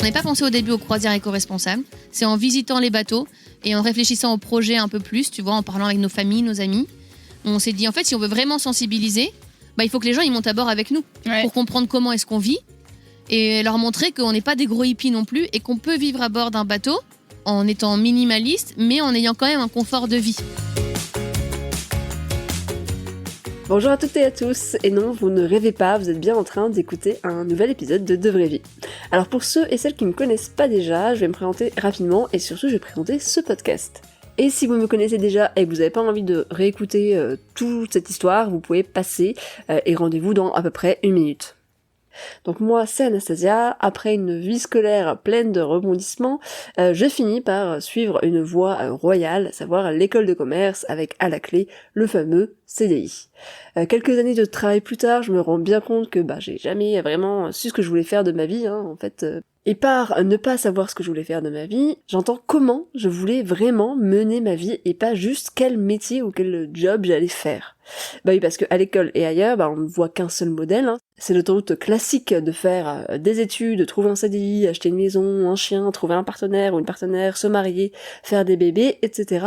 On n'a pas pensé au début aux croisières éco-responsables. C'est en visitant les bateaux et en réfléchissant au projet un peu plus, tu vois, en parlant avec nos familles, nos amis. On s'est dit, en fait, si on veut vraiment sensibiliser, il faut que les gens ils montent à bord avec nous pour comprendre comment est-ce qu'on vit et leur montrer qu'on n'est pas des gros hippies non plus et qu'on peut vivre à bord d'un bateau en étant minimaliste, mais en ayant quand même un confort de vie. Bonjour à toutes et à tous, et non, vous ne rêvez pas, vous êtes bien en train d'écouter un nouvel épisode de Vraie Vie. Alors pour ceux et celles qui ne me connaissent pas déjà, je vais me présenter rapidement et surtout je vais présenter ce podcast. Et si vous me connaissez déjà et que vous n'avez pas envie de réécouter toute cette histoire, vous pouvez passer et rendez-vous dans à peu près 1 minute. Donc moi c'est Anastasia, après une vie scolaire pleine de rebondissements, je finis par suivre une voie royale, à savoir l'école de commerce avec à la clé le fameux CDI. Quelques années de travail plus tard, je me rends bien compte que j'ai jamais vraiment su ce que je voulais faire de ma vie, en fait. Et par ne pas savoir ce que je voulais faire de ma vie, j'entends comment je voulais vraiment mener ma vie et pas juste quel métier ou quel job j'allais faire. Bah oui, parce qu'à l'école et ailleurs, on ne voit qu'un seul modèle. C'est l'autoroute classique de faire des études, trouver un CDI, acheter une maison, un chien, trouver un partenaire ou une partenaire, se marier, faire des bébés, etc.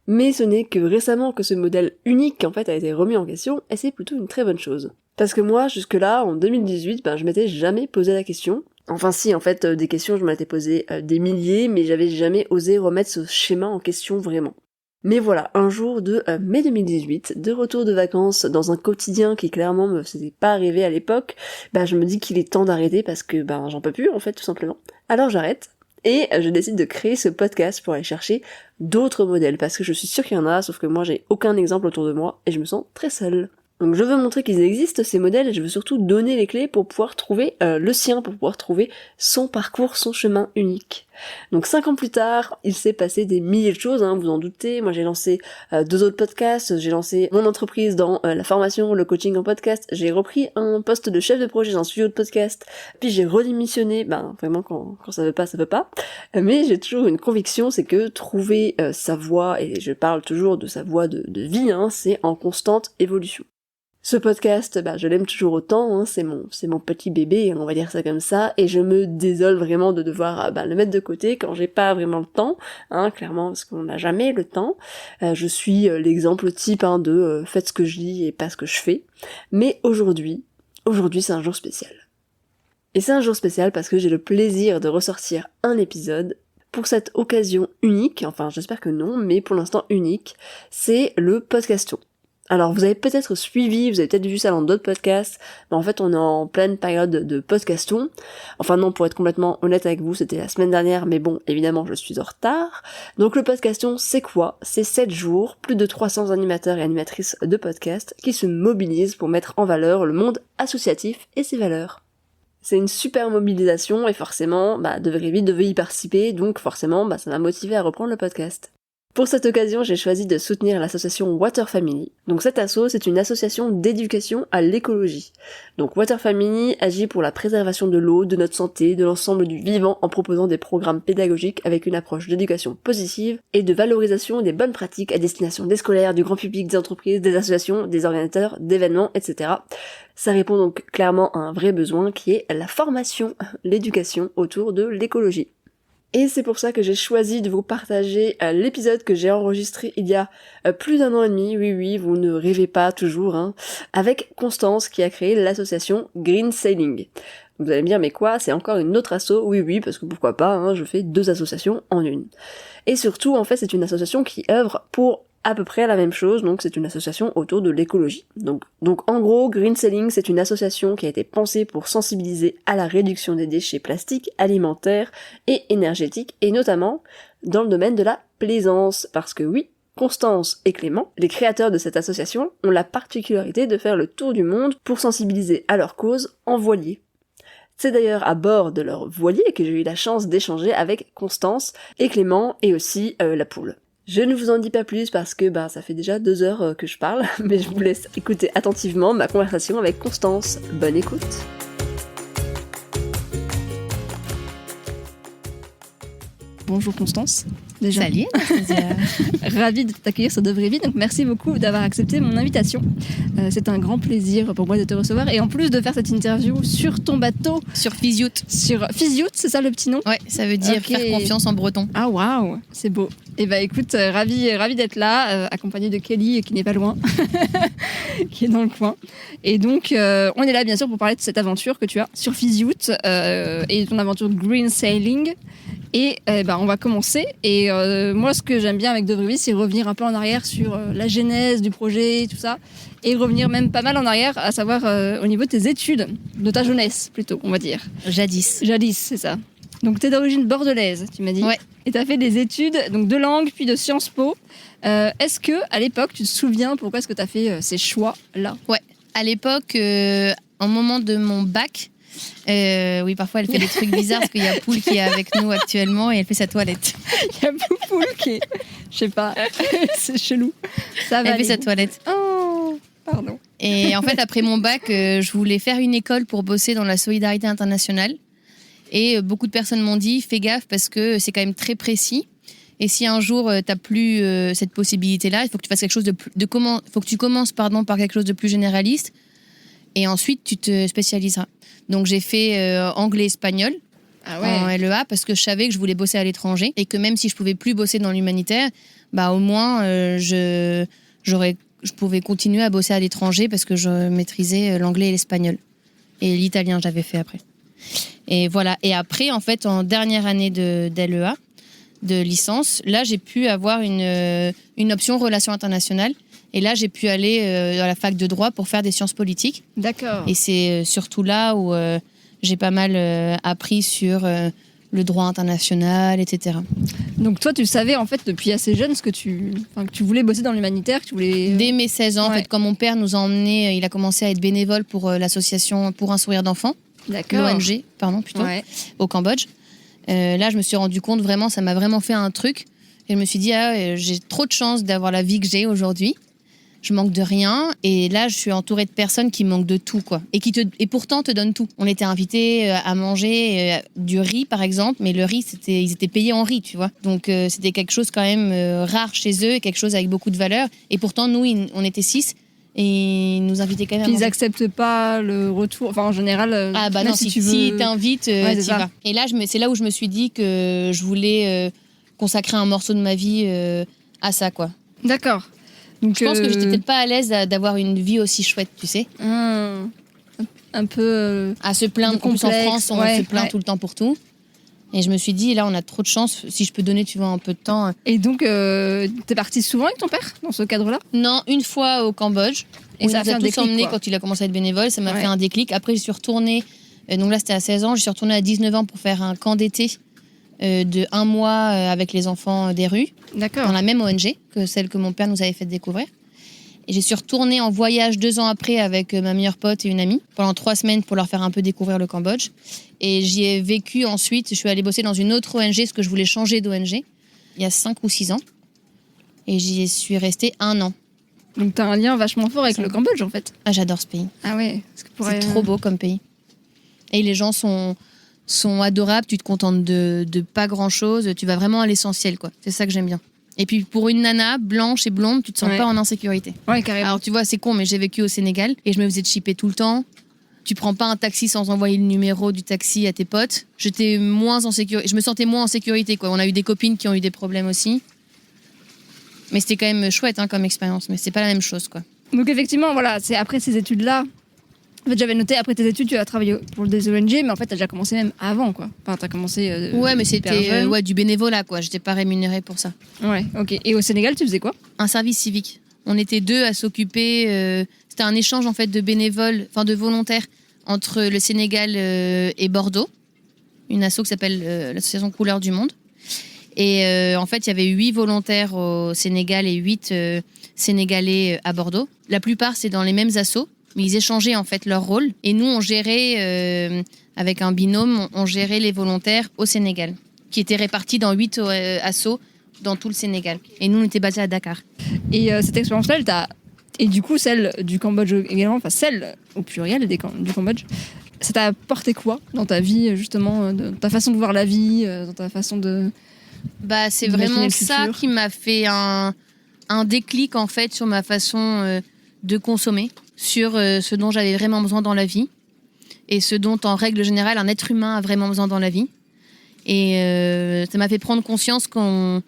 Mais ce n'est que récemment que ce modèle unique, en fait, a été remis en question, et c'est plutôt une très bonne chose. Parce que moi, jusque-là, en 2018, je m'étais jamais posé la question. Enfin si, en fait, des questions, je m'en étais posé des milliers, mais j'avais jamais osé remettre ce schéma en question vraiment. Mais voilà, un jour de mai 2018, de retour de vacances dans un quotidien qui clairement me faisait pas rêver à l'époque, je me dis qu'il est temps d'arrêter parce que j'en peux plus en fait tout simplement. Alors j'arrête et je décide de créer ce podcast pour aller chercher d'autres modèles parce que je suis sûre qu'il y en a, sauf que moi j'ai aucun exemple autour de moi et je me sens très seule. Donc je veux montrer qu'ils existent ces modèles et je veux surtout donner les clés pour pouvoir trouver le sien, pour pouvoir trouver son parcours, son chemin unique. Donc 5 ans plus tard, il s'est passé des milliers de choses, vous en doutez. Moi j'ai lancé 2 autres podcasts, j'ai lancé mon entreprise dans la formation, le coaching en podcast, j'ai repris un poste de chef de projet dans un studio de podcast, puis j'ai redémissionné, vraiment quand ça veut pas. Mais j'ai toujours une conviction, c'est que trouver sa voie, et je parle toujours de sa voie de vie, c'est en constante évolution. Ce podcast, je l'aime toujours autant, c'est mon petit bébé, on va dire ça comme ça, et je me désole vraiment de devoir le mettre de côté quand j'ai pas vraiment le temps, clairement, parce qu'on n'a jamais le temps. Je suis l'exemple type de faites ce que je dis et pas ce que je fais. Mais aujourd'hui c'est un jour spécial. Et c'est un jour spécial parce que j'ai le plaisir de ressortir un épisode pour cette occasion unique, enfin j'espère que non, mais pour l'instant unique, c'est le podcaston. Alors vous avez peut-être suivi, vous avez peut-être vu ça dans d'autres podcasts, mais en fait on est en pleine période de podcaston. Enfin non, pour être complètement honnête avec vous, c'était la semaine dernière, mais bon, évidemment je suis en retard. Donc le podcaston, c'est quoi ? C'est 7 jours, plus de 300 animateurs et animatrices de podcasts qui se mobilisent pour mettre en valeur le monde associatif et ses valeurs. C'est une super mobilisation et forcément, de Vraie Vie devait y participer, donc forcément, ça m'a motivé à reprendre le podcast. Pour cette occasion, j'ai choisi de soutenir l'association Water Family. Donc cette asso, c'est une association d'éducation à l'écologie. Donc Water Family agit pour la préservation de l'eau, de notre santé, de l'ensemble du vivant en proposant des programmes pédagogiques avec une approche d'éducation positive et de valorisation des bonnes pratiques à destination des scolaires, du grand public, des entreprises, des associations, des organisateurs, d'événements, etc. Ça répond donc clairement à un vrai besoin qui est la formation, l'éducation autour de l'écologie. Et c'est pour ça que j'ai choisi de vous partager l'épisode que j'ai enregistré il y a plus d'1 an et demi, oui, vous ne rêvez pas toujours, avec Constance qui a créé l'association Green Sailing. Vous allez me dire, mais quoi, c'est encore une autre asso ? Oui, parce que pourquoi pas, je fais 2 associations en une. Et surtout, en fait, c'est une association qui œuvre pour à peu près la même chose, donc c'est une association autour de l'écologie. Donc en gros, Green Sailing, c'est une association qui a été pensée pour sensibiliser à la réduction des déchets plastiques, alimentaires et énergétiques, et notamment dans le domaine de la plaisance, parce que oui, Constance et Clément, les créateurs de cette association, ont la particularité de faire le tour du monde pour sensibiliser à leur cause en voilier. C'est d'ailleurs à bord de leur voilier que j'ai eu la chance d'échanger avec Constance et Clément et aussi la poule. Je ne vous en dis pas plus parce que ça fait déjà 2 heures que je parle, mais je vous laisse écouter attentivement ma conversation avec Constance. Bonne écoute. Bonjour Constance. déjà. Salut, Anastasia. Ravie de t'accueillir sur De Vraie Vie. Donc merci beaucoup d'avoir accepté mon invitation. C'est un grand plaisir pour moi de te recevoir et en plus de faire cette interview sur ton bateau. Sur Physiout. Sur Physiout, c'est ça le petit nom? Ouais, ça veut dire faire confiance en breton. Ah waouh, c'est beau. Et bah écoute, ravie d'être là, accompagnée de Kelly qui n'est pas loin, qui est dans le coin. Et donc on est là bien sûr pour parler de cette aventure que tu as sur Physiout et ton aventure Green Sailing. Et on va commencer. Et moi, ce que j'aime bien avec De Vraie Vie, c'est revenir un peu en arrière sur la genèse du projet, tout ça. Et revenir même pas mal en arrière, à savoir au niveau de tes études, de ta jeunesse plutôt, on va dire. Jadis. Jadis, c'est ça. Donc, tu es d'origine bordelaise, tu m'as dit. Ouais. Et tu as fait des études donc, de langue, puis de Sciences Po. Est-ce que à l'époque, tu te souviens pourquoi est-ce que tu as fait ces choix-là? Ouais. À l'époque, au moment de mon bac, oui, parfois elle fait des trucs bizarres parce qu'il y a Poule qui est avec nous actuellement et elle fait sa toilette. Il y a Poule qui est... Je sais pas, c'est chelou. Ça va Elle aller. fait sa toilette. Oh, pardon. Et en fait, après mon bac, je voulais faire une école pour bosser dans la solidarité internationale. Et beaucoup de personnes m'ont dit, fais gaffe parce que c'est quand même très précis. Et si un jour, tu n'as plus cette possibilité-là, il faut que tu fasses quelque chose faut que tu commences par quelque chose de plus généraliste. Et ensuite, tu te spécialiseras. Donc, j'ai fait anglais-espagnol en LEA parce que je savais que je voulais bosser à l'étranger et que même si je pouvais plus bosser dans l'humanitaire, au moins, je pouvais continuer à bosser à l'étranger parce que je maîtrisais l'anglais et l'espagnol. Et l'italien, j'avais fait après. Et voilà. Et après, en fait, en dernière année d'LEA, de licence, là, j'ai pu avoir une option relations internationales. Et là, j'ai pu aller à la fac de droit pour faire des sciences politiques. D'accord. Et c'est surtout là où j'ai pas mal appris sur le droit international, etc. Donc toi, tu savais en fait depuis assez jeune que tu voulais bosser dans l'humanitaire, que tu voulais... Dès mes 16 ans, en Ouais. fait, quand mon père nous a emmenés, il a commencé à être bénévole pour l'association Pour un sourire d'enfant, D'accord. l'ONG, pardon, plutôt, Ouais. au Cambodge. Là, je me suis rendu compte, vraiment, ça m'a vraiment fait un truc. Et je me suis dit, j'ai trop de chance d'avoir la vie que j'ai aujourd'hui. Je manque de rien. Et là, je suis entourée de personnes qui manquent de tout, quoi. Et pourtant, te donnent tout. On était invités à manger du riz, par exemple. Mais le riz, ils étaient payés en riz, tu vois. Donc, c'était quelque chose quand même rare chez eux, et quelque chose avec beaucoup de valeur. Et pourtant, nous, on était 6. Et ils nous invitaient quand même à Puis ils manger. acceptent pas le retour. Enfin, en général, Ah bah même non, si t'invites, c'est t'y ça. vas. Et là, c'est là où je me suis dit que je voulais consacrer un morceau de ma vie à ça, quoi. D'accord. Donc, Je pense que j'étais peut-être pas à l'aise d'avoir une vie aussi chouette, tu sais. un peu... À se plaindre, en plus en complexe, France, on ouais, se plaint ouais. tout le temps pour tout. Et je me suis dit, là, on a trop de chance. Si je peux donner, tu vois, un peu de temps. Et donc, t'es partie souvent avec ton père dans ce cadre-là? Non, une fois au Cambodge. Et où ça a il fait nous un a tous déclic, emmenés quoi. quand il a commencé à être bénévole. Ça m'a Ouais. fait un déclic. Après, je suis retournée. Donc là, c'était à 16 ans. Je suis retournée à 19 ans pour faire un camp d'été de 1 mois avec les enfants des rues, D'accord. dans la même ONG que celle que mon père nous avait fait découvrir. Et je suis retournée en voyage 2 ans après avec ma meilleure pote et une amie, pendant 3 semaines pour leur faire un peu découvrir le Cambodge. Et j'y ai vécu ensuite. Je suis allée bosser dans une autre ONG, parce que je voulais changer d'ONG, il y a 5 ou 6 ans. Et j'y suis restée 1 an. Donc t'as un lien vachement fort avec le Cambodge, en fait. Ah, j'adore ce pays. Ah ouais. C'est trop beau comme pays. Et les gens sont adorables, tu te contentes de pas grand-chose, tu vas vraiment à l'essentiel, quoi. C'est ça que j'aime bien. Et puis pour une nana blanche et blonde, tu te sens Ouais. pas en insécurité. Ouais, carrément. Alors tu vois, c'est con, mais j'ai vécu au Sénégal et je me faisais chipper tout le temps. Tu prends pas un taxi sans envoyer le numéro du taxi à tes potes. J'étais moins en sécurité. Je me sentais moins en sécurité, quoi. On a eu des copines qui ont eu des problèmes aussi. Mais c'était quand même chouette comme expérience, mais c'est pas la même chose, quoi. Donc effectivement, voilà, c'est après ces études-là. En fait, j'avais noté, après tes études, tu as travaillé pour des ONG, mais en fait, t'as déjà commencé même avant, quoi. Enfin, t'as commencé... Ouais, mais hyper c'était jeune. du bénévolat, quoi. J'étais pas rémunérée pour ça. Ouais, ok. Et au Sénégal, tu faisais quoi? Un service civique. On était 2 à s'occuper. C'était un échange en fait de bénévoles, enfin de volontaires entre le Sénégal et Bordeaux, une asso qui s'appelle l'association Couleurs du Monde. Et en fait, il y avait 8 volontaires au Sénégal et 8 Sénégalais à Bordeaux. La plupart, c'est dans les mêmes assos, mais ils échangeaient en fait leur rôle. Et nous, on gérait avec un binôme, on gérait les volontaires au Sénégal, qui étaient répartis dans 8 assos dans tout le Sénégal. Et nous, on était basés à Dakar. Et cette expérience-là, et du coup, celle du Cambodge également, enfin celle au pluriel du Cambodge, ça t'a apporté quoi dans ta vie, justement, dans ta façon de voir la vie, dans ta façon de Bah, c'est d'imaginer vraiment le ça futur. qui m'a fait un déclic en fait sur ma façon de consommer, sur ce dont j'avais vraiment besoin dans la vie et ce dont en règle générale un être humain a vraiment besoin dans la vie. Et ça m'a fait prendre conscience qu'on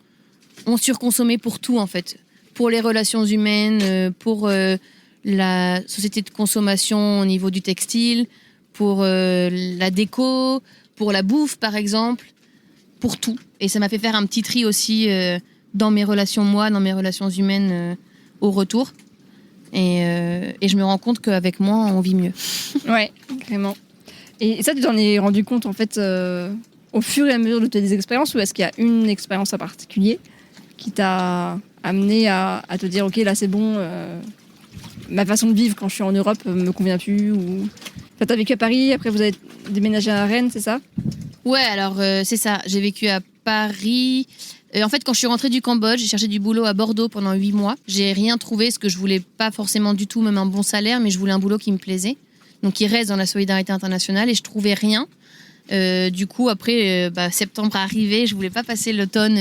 surconsommait pour tout en fait, pour les relations humaines, pour la société de consommation au niveau du textile, pour la déco, pour la bouffe par exemple, pour tout. Et ça m'a fait faire un petit tri aussi dans mes relations dans mes relations humaines au retour. Et je me rends compte qu'avec moins, on vit mieux. Ouais, vraiment. Et ça, tu t'en es rendu compte en fait au fur et à mesure de tes expériences, ou est-ce qu'il y a une expérience en particulier qui t'a amené à te dire ok, là c'est bon, ma façon de vivre quand je suis en Europe me convient plus, ou enfin, t'as vécu à Paris, après vous avez déménagé à Rennes, c'est ça? Ouais, alors c'est ça. J'ai vécu à Paris. En fait, quand je suis rentrée du Cambodge, j'ai cherché du boulot à Bordeaux pendant 8 mois. J'ai rien trouvé, ce que je voulais pas forcément du tout, même un bon salaire, mais je voulais un boulot qui me plaisait. Donc, qui reste dans la solidarité internationale, et je trouvais rien. Du coup, après, septembre arrivé, je voulais pas passer l'automne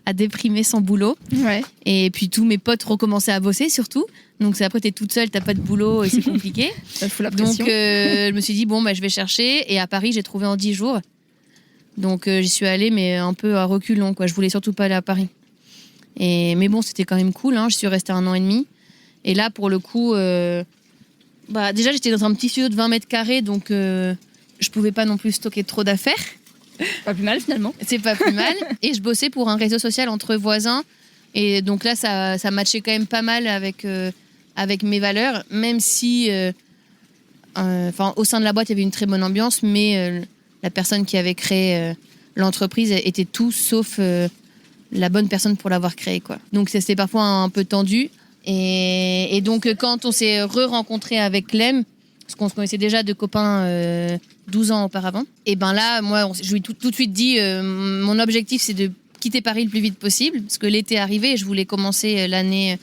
à déprimer sans boulot. Ouais. Et puis, tous mes potes recommençaient à bosser, surtout. Donc, c'est après, t'es toute seule, t'as pas de boulot et c'est compliqué. Ça fout la Donc, pression. je me suis dit, bon, je vais chercher. Et à Paris, j'ai trouvé en 10 jours. Donc, j'y suis allée, mais un peu à reculons, quoi. Je voulais surtout pas aller à Paris. Mais bon, c'était quand même cool, hein. Je suis restée 1 an et demi. Et là, pour le coup, déjà, j'étais dans un petit studio de 20 mètres carrés, donc je pouvais pas non plus stocker trop d'affaires. Pas plus mal finalement. C'est pas plus mal. Et je bossais pour un réseau social entre voisins. Et donc là, ça matchait quand même pas mal avec mes valeurs, même si, au sein de la boîte, il y avait une très bonne ambiance, mais la personne qui avait créé l'entreprise était tout sauf la bonne personne pour l'avoir créée, quoi. Donc c'était parfois un peu tendu. Et donc quand on s'est re-rencontré avec Clem, parce qu'on se connaissait déjà de copains 12 ans auparavant, et ben là, moi, je lui ai tout de suite dit, mon objectif, c'est de quitter Paris le plus vite possible, parce que l'été arrivait et je voulais commencer l'année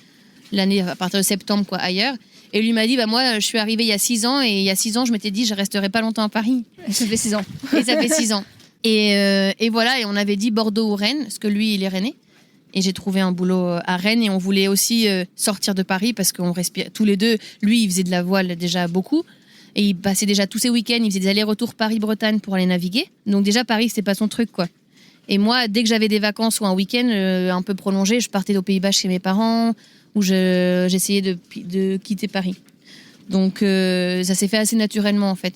à partir de septembre, quoi, ailleurs. Et lui m'a dit, moi, je suis arrivée il y a 6 ans, et il y a 6 ans, je m'étais dit, je resterai pas longtemps à Paris. Et ça fait 6 ans. Et ça fait 6 ans. Et voilà, et on avait dit Bordeaux ou Rennes, parce que lui, il est rennais. Et j'ai trouvé un boulot à Rennes, et on voulait aussi sortir de Paris, parce qu'on respire tous les deux. Lui, il faisait de la voile déjà beaucoup, et il passait déjà tous ses week-ends, il faisait des allers-retours Paris-Bretagne pour aller naviguer. Donc déjà, Paris, c'était pas son truc, quoi. Et moi, dès que j'avais des vacances ou un week-end un peu prolongé, je partais aux Pays-Bas chez mes parents, où j'essayais de quitter Paris. Donc ça s'est fait assez naturellement, en fait.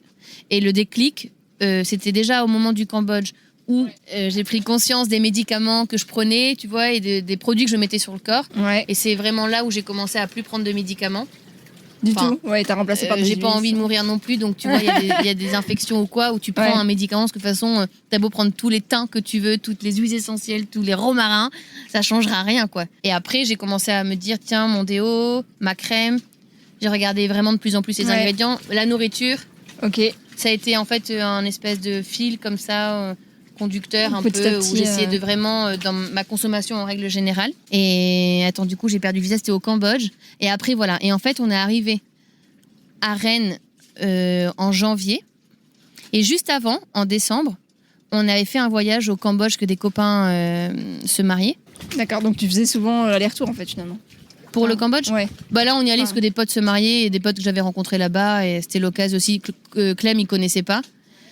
Et le déclic, c'était déjà au moment du Cambodge, où j'ai pris conscience des médicaments que je prenais, tu vois, et des produits que je mettais sur le corps. Ouais. Et c'est vraiment là où j'ai commencé à plus prendre de médicaments. Du Enfin, tout. Ouais, t'as remplacé par des j'ai pas huiles. envie de mourir non plus, donc tu vois, il y a des infections ou quoi, où tu prends Ouais. un médicament, parce que de toute façon, t'as beau prendre tous les thym que tu veux, toutes les huiles essentielles, tous les romarins, ça changera rien, quoi. Et après, j'ai commencé à me dire, tiens, mon déo, ma crème, j'ai regardé vraiment de plus en plus les Ouais. ingrédients, la nourriture, Ok. ça a été en fait un espèce de fil comme ça, conducteur un Petit peu, à petit, où j'essayais de vraiment, dans ma consommation en règle générale. Et attends, du coup, j'ai perdu visa, c'était au Cambodge. Et après, voilà. Et en fait, on est arrivé à Rennes en janvier. Et juste avant, en décembre, on avait fait un voyage au Cambodge, que des copains se mariaient. D'accord, donc tu faisais souvent l'aller-retour en fait finalement. Pour le Cambodge, Ouais. là, on y allait Ah. parce que des potes se mariaient, et des potes que j'avais rencontrés là-bas. Et c'était l'occasion aussi que Clem, il connaissait pas.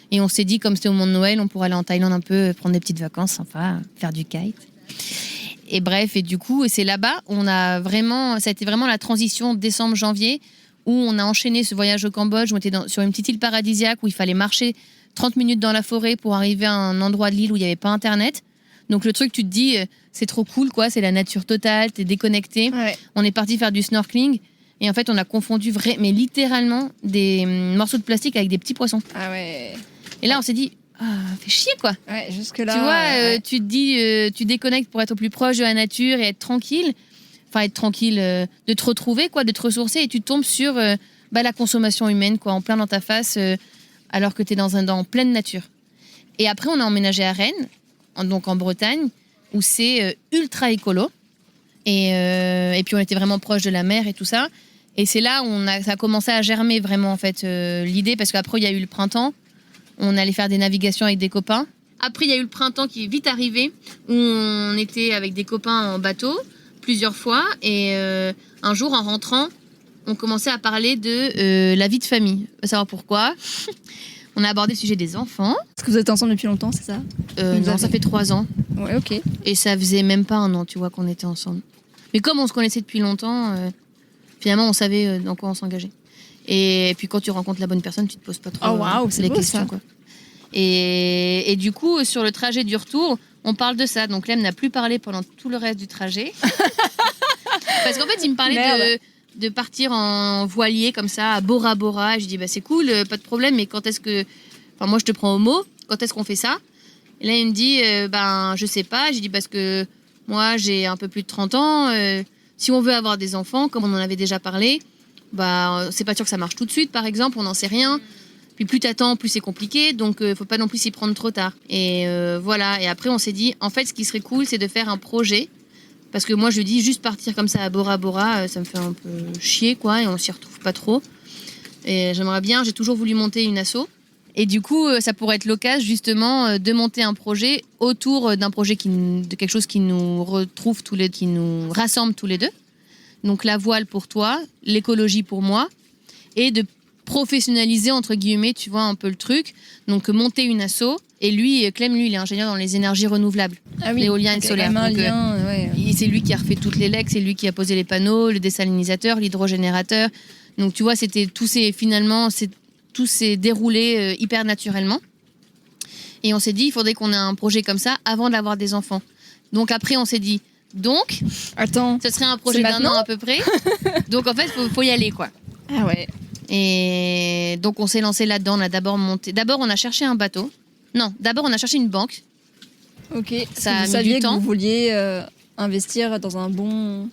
Et on s'est dit, comme c'était au moment de Noël, on pourrait aller en Thaïlande un peu, prendre des petites vacances sympas, faire du kite. Et bref, et du coup, c'est là-bas, ça a été vraiment la transition décembre-janvier, où on a enchaîné ce voyage au Cambodge. On était sur une petite île paradisiaque où il fallait marcher 30 minutes dans la forêt pour arriver à un endroit de l'île où il n'y avait pas Internet. Donc le truc, tu te dis, c'est trop cool, quoi, c'est la nature totale, t'es déconnecté. Ouais. On est parti faire du snorkeling. Et en fait, on a confondu mais littéralement des morceaux de plastique avec des petits poissons. Ah ouais. Et là, on s'est dit, fait chier, quoi. Ouais, jusque là. Tu vois, ouais. tu te dis, tu déconnectes pour être au plus proche de la nature et être tranquille. Enfin, être tranquille, de te retrouver, quoi, de te ressourcer. Et tu tombes sur la consommation humaine, quoi, en plein dans ta face, alors que tu es en pleine nature. Et après, on a emménagé à Rennes, donc en Bretagne, où c'est ultra écolo. Et puis, on était vraiment proche de la mer et tout ça. Et c'est là où ça a commencé à germer vraiment, en fait, l'idée. Parce qu'après, il y a eu le printemps. On allait faire des navigations avec des copains. Après, il y a eu le printemps qui est vite arrivé, où on était avec des copains en bateau, plusieurs fois. Et un jour, en rentrant, on commençait à parler de la vie de famille. On va savoir pourquoi. On a abordé le sujet des enfants. Est-ce que vous êtes ensemble depuis longtemps, c'est ça? Non, ça fait 3 ans. Ouais, ok. Et ça faisait même pas 1 an, tu vois, qu'on était ensemble. Mais comme on se connaissait depuis longtemps, finalement, on savait dans quoi on s'engageait. Et puis quand tu rencontres la bonne personne, tu te poses pas trop c'est les beau, questions, ça. quoi. Et du coup, sur le trajet du retour, on parle de ça. Donc Lem n'a plus parlé pendant tout le reste du trajet. Parce qu'en fait, il me parlait de partir en voilier comme ça, à Bora Bora. Et je dis, bah, c'est cool, pas de problème, mais quand est-ce que... Enfin, moi, je te prends au mot. Quand est-ce qu'on fait ça? Et là, il me dit, ben, je sais pas. J'ai dit, parce que moi, j'ai un peu plus de 30 ans. Si on veut avoir des enfants, comme on en avait déjà parlé, bah, c'est pas sûr que ça marche tout de suite, par exemple. On n'en sait rien. Puis plus t'attends, plus c'est compliqué, donc faut pas non plus s'y prendre trop tard. Et voilà, et après on s'est dit, en fait ce qui serait cool c'est de faire un projet, parce que moi je dis juste partir comme ça à Bora Bora, ça me fait un peu chier quoi, et on s'y retrouve pas trop. Et j'aimerais bien, j'ai toujours voulu monter une asso, et du coup ça pourrait être l'occasion justement de monter un projet autour d'un projet, de quelque chose qui nous retrouve tous les, qui nous rassemble tous les deux. Donc la voile pour toi, l'écologie pour moi, et de professionnaliser entre guillemets, tu vois un peu le truc. Donc monter une asso. Et lui, Clem, lui, il est ingénieur dans les énergies renouvelables, l'éolien et le solaire. C'est lui qui a refait toutes les legs, c'est lui qui a posé les panneaux, le désalinisateur, l'hydrogénérateur. Donc tu vois, tout s'est déroulé hyper naturellement. Et on s'est dit, il faudrait qu'on ait un projet comme ça avant d'avoir des enfants. Donc après, on s'est dit, attends, ce serait un projet d'1 an à peu près. Donc en fait, faut y aller quoi. Ah ouais. Et donc on s'est lancé là-dedans. On a d'abord on a cherché un bateau. Non, d'abord on a cherché une banque. Ok. Ça a vous mis saviez du temps. que vous vouliez investir dans un bon.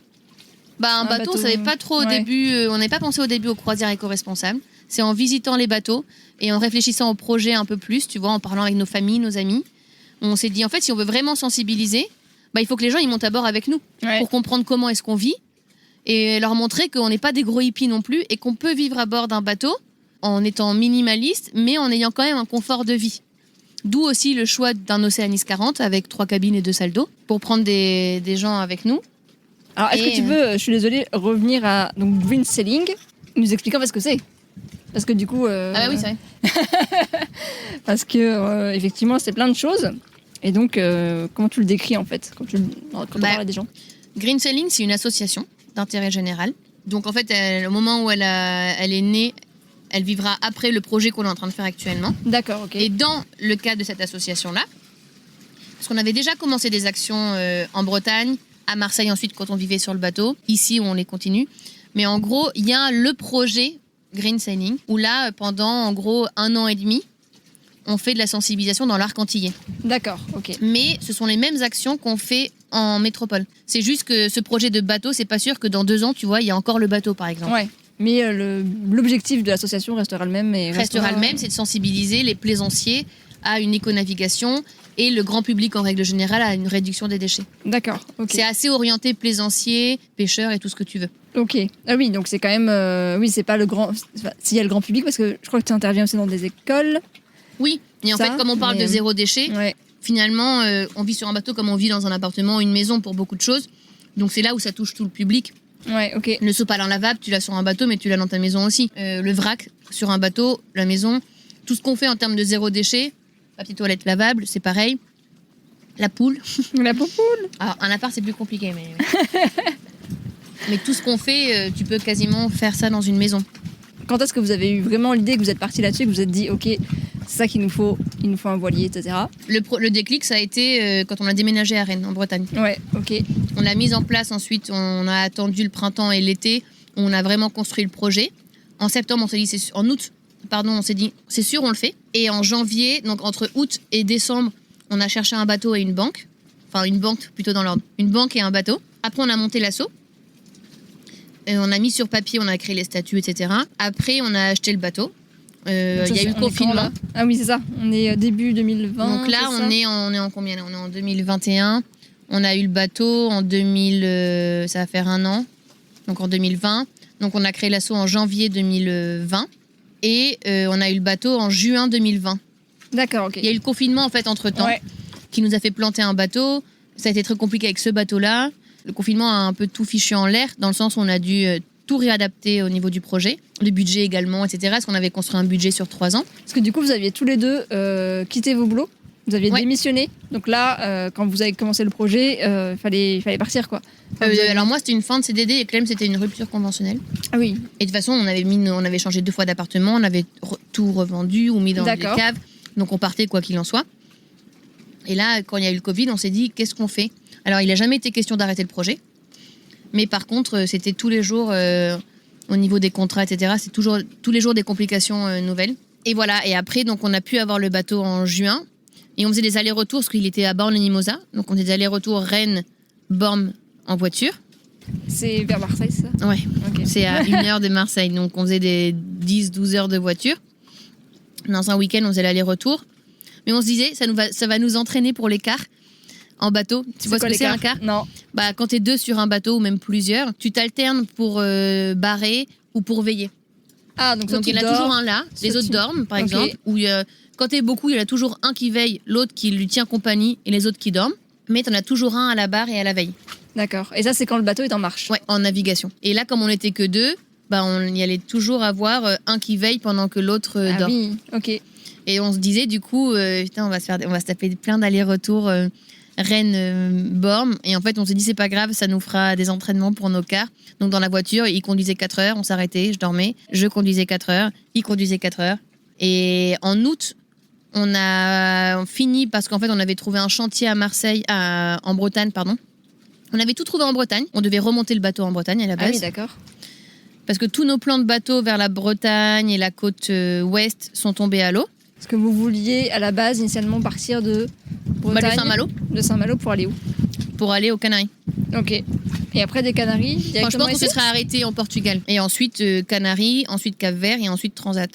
Bah un bateau, on savait pas trop au début. On n'avait pas pensé au début aux croisières éco-responsables. C'est en visitant les bateaux et en réfléchissant au projet un peu plus, tu vois, en parlant avec nos familles, nos amis. On s'est dit en fait si on veut vraiment sensibiliser, bah il faut que les gens ils montent à bord avec nous pour comprendre comment est-ce qu'on vit. Et leur montrer qu'on n'est pas des gros hippies non plus et qu'on peut vivre à bord d'un bateau en étant minimaliste, mais en ayant quand même un confort de vie. D'où aussi le choix d'un Oceanis 40 avec 3 cabines et 2 salles d'eau pour prendre des gens avec nous. Alors, est-ce que tu peux, je suis désolée, revenir à donc, Green Sailing, nous expliquant ce que c'est? Parce que du coup... Ah bah oui, c'est vrai. Parce que, effectivement, c'est plein de choses. Et donc, comment tu le décris, en fait, quand on parle à des gens? Green Sailing, c'est une association d'intérêt général. Donc en fait, au moment où elle est née, elle vivra après le projet qu'on est en train de faire actuellement. D'accord, ok. Et dans le cadre de cette association-là, parce qu'on avait déjà commencé des actions en Bretagne, à Marseille ensuite quand on vivait sur le bateau, ici où on les continue. Mais en gros, il y a le projet Green Sailing, où là, pendant en gros 1 an et demi, on fait de la sensibilisation dans l'arc antillais. D'accord, ok. Mais ce sont les mêmes actions qu'on fait en métropole. C'est juste que ce projet de bateau, c'est pas sûr que dans 2 ans, tu vois, il y a encore le bateau, par exemple. Ouais. Mais l'objectif de l'association restera le même. Restera le même, c'est de sensibiliser les plaisanciers à une éco-navigation et le grand public en règle générale à une réduction des déchets. D'accord, ok. C'est assez orienté plaisanciers, pêcheurs et tout ce que tu veux. Ok. Ah oui, donc c'est quand même... oui, c'est pas le grand... S'il y a le grand public, parce que je crois que tu interviens aussi dans des écoles. Oui, et en fait, comme on parle de zéro déchet, finalement, on vit sur un bateau comme on vit dans un appartement, une maison pour beaucoup de choses. Donc c'est là où ça touche tout le public. Ouais, ok. Le sopalin lavable, tu l'as sur un bateau, mais tu l'as dans ta maison aussi. Le vrac sur un bateau, la maison. Tout ce qu'on fait en termes de zéro déchet, papier toilette lavable, c'est pareil. La poule. La poule. Alors, un appart, c'est plus compliqué, mais... mais tout ce qu'on fait, tu peux quasiment faire ça dans une maison. Quand est-ce que vous avez eu vraiment l'idée, que vous êtes parti là-dessus, que vous vous êtes dit, ok, c'est ça qu'il nous faut un voilier, etc. Le déclic, ça a été quand on a déménagé à Rennes, en Bretagne. Ouais, ok. On l'a mise en place ensuite, on a attendu le printemps et l'été, on a vraiment construit le projet. En septembre, en août, on s'est dit, c'est sûr, on le fait. Et en janvier, donc entre août et décembre, on a cherché un bateau et une banque. Enfin, une banque plutôt dans l'ordre. Une banque et un bateau. Après, on a monté l'asso. On a mis sur papier, on a créé les statuts, etc. Après, on a acheté le bateau. Il y a eu le confinement. Ah oui, c'est ça. On est début 2020. Donc là, on est en combien là? On est en 2021. On a eu le bateau en 2000. Ça va faire 1 an. Donc en 2020. Donc on a créé l'asso en janvier 2020. Et on a eu le bateau en juin 2020. D'accord, ok. Il y a eu le confinement en fait entre-temps Ouais. qui nous a fait planter un bateau. Ça a été très compliqué avec ce bateau-là. Le confinement a un peu tout fichu en l'air dans le sens où on a dû tout réadapter au niveau du projet, le budget également, etc. Parce qu'on avait construit un budget sur 3 ans. Parce que du coup, vous aviez tous les deux quitté vos boulots. Vous aviez Ouais. démissionné. Donc là, quand vous avez commencé le projet, fallait partir, quoi. Enfin, vous avez- Alors moi, c'était une fin de CDD et Clem, c'était une rupture conventionnelle. Ah oui, Et de toute façon, on avait changé 2 fois d'appartement, on avait tout revendu ou mis dans des D'accord. caves. Donc on partait quoi qu'il en soit. Et là, quand il y a eu le Covid, on s'est dit, qu'est-ce qu'on fait? Alors, il n'a jamais été question d'arrêter le projet. Mais par contre, c'était tous les jours, au niveau des contrats, etc., c'est toujours tous les jours des complications nouvelles. Et voilà, et après, donc, on a pu avoir le bateau en juin. Et on faisait des allers-retours, parce qu'il était à Bormes-les-Mimosas. Donc, on faisait des allers-retours Rennes-Bormes en voiture. c'est vers Marseille, ça. Ouais, Ok. c'est à 1 heure de Marseille. Donc, on faisait des 10-12 heures de voiture. Dans un week-end, on faisait l'aller-retour. Mais on se disait, ça va nous entraîner pour l'écart en bateau. Tu vois ce quoi, que c'est un l'écart quart? Non. Bah, quand t'es 2 sur un bateau ou même plusieurs, tu t'alternes pour barrer ou pour veiller. Ah, donc, Donc il y en a toujours un là, les soit autres tu- dorment par Ok. exemple. Ou quand t'es beaucoup, il y en a toujours un qui veille, l'autre qui lui tient compagnie et les autres qui dorment. Mais t'en as toujours un à la barre et à la veille. D'accord. Et ça, c'est quand le bateau est en marche. Ouais, en navigation. Et là, comme on n'était que 2, bah, on y allait toujours avoir un qui veille pendant que l'autre Ah dort. oui, ok. Et on se disait du coup, putain, on va se taper plein d'allers-retours Rennes-Bormes. Et en fait, on s'est dit, c'est pas grave, ça nous fera des entraînements pour nos quarts. Donc dans la voiture, il conduisait 4 heures, on s'arrêtait, je dormais. Je conduisais 4 heures, il conduisait 4 heures. Et en août, on a fini parce qu'en fait, on avait trouvé un chantier à Marseille, en Bretagne, pardon. On avait tout trouvé en Bretagne. On devait remonter le bateau en Bretagne à la Ah base. oui, d'accord. Parce que tous nos plans de bateau vers la Bretagne et la côte ouest sont tombés à l'eau. Parce que vous vouliez, à la base, initialement partir de Bretagne, De Saint-Malo de Saint-Malo pour aller où? pour aller aux Canaries. Ok. Et après des Canaries, Enfin, je directement pense qu'on se ici serait arrêté en Portugal. Et ensuite Canaries, ensuite Cap-Vert et ensuite Transat.